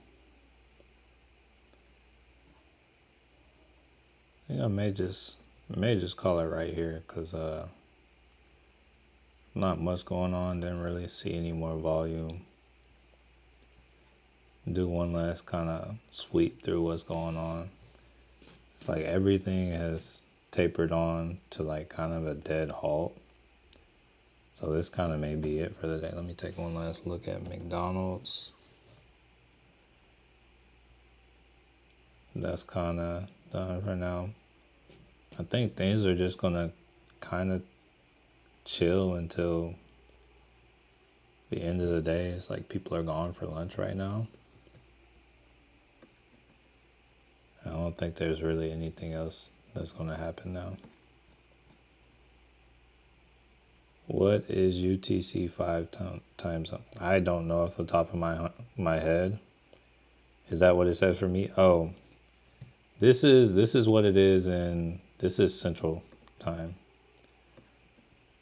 I think I may just call it right here, because not much going on. Didn't really see any more volume. Do one last kind of sweep through what's going on. It's like everything has tapered on to like kind of a dead halt. So this kind of may be it for the day. Let me take one last look at McDonald's. That's kind of done for now. I think things are just going to kind of chill until the end of the day. It's like people are gone for lunch right now. I don't think there's really anything else that's going to happen now. What is UTC 5 times? I don't know off the top of my head. Is that what it says for me? Oh, this is what it is, and this is Central Time.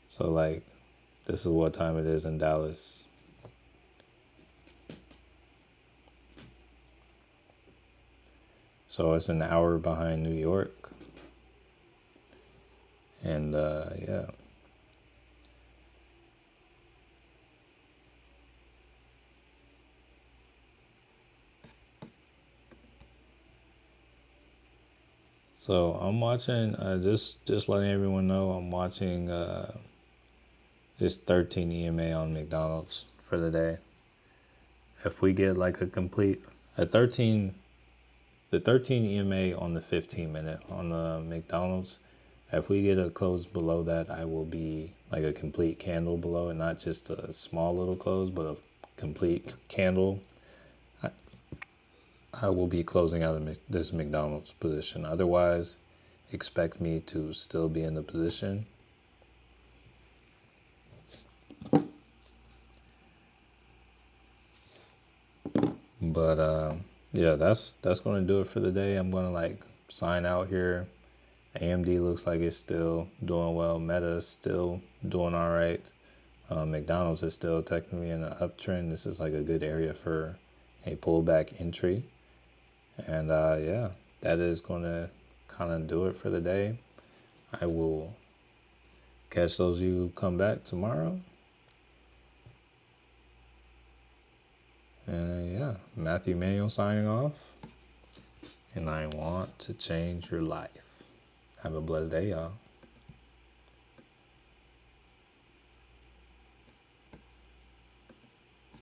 So like, this is what time it is in Dallas. So it's an hour behind New York. And yeah. So I'm watching, just letting everyone know, I'm watching this 13 EMA on McDonald's for the day. If we get like the 13 EMA on the 15 minute on the McDonald's, if we get a close below that, I will be like a complete candle below it, not just a small little close, but a complete candle. I will be closing out of this McDonald's position. Otherwise, expect me to still be in the position. But yeah, that's going to do it for the day. I'm going to like sign out here, AMD looks like it's still doing well. Meta is still doing all right. McDonald's is still technically in an uptrend. This is like a good area for a pullback entry. And yeah, that is going to kind of do it for the day. I will catch those of you who come back tomorrow. And yeah, Matthew Manuel signing off. And I want to change your life. Have a blessed day, y'all.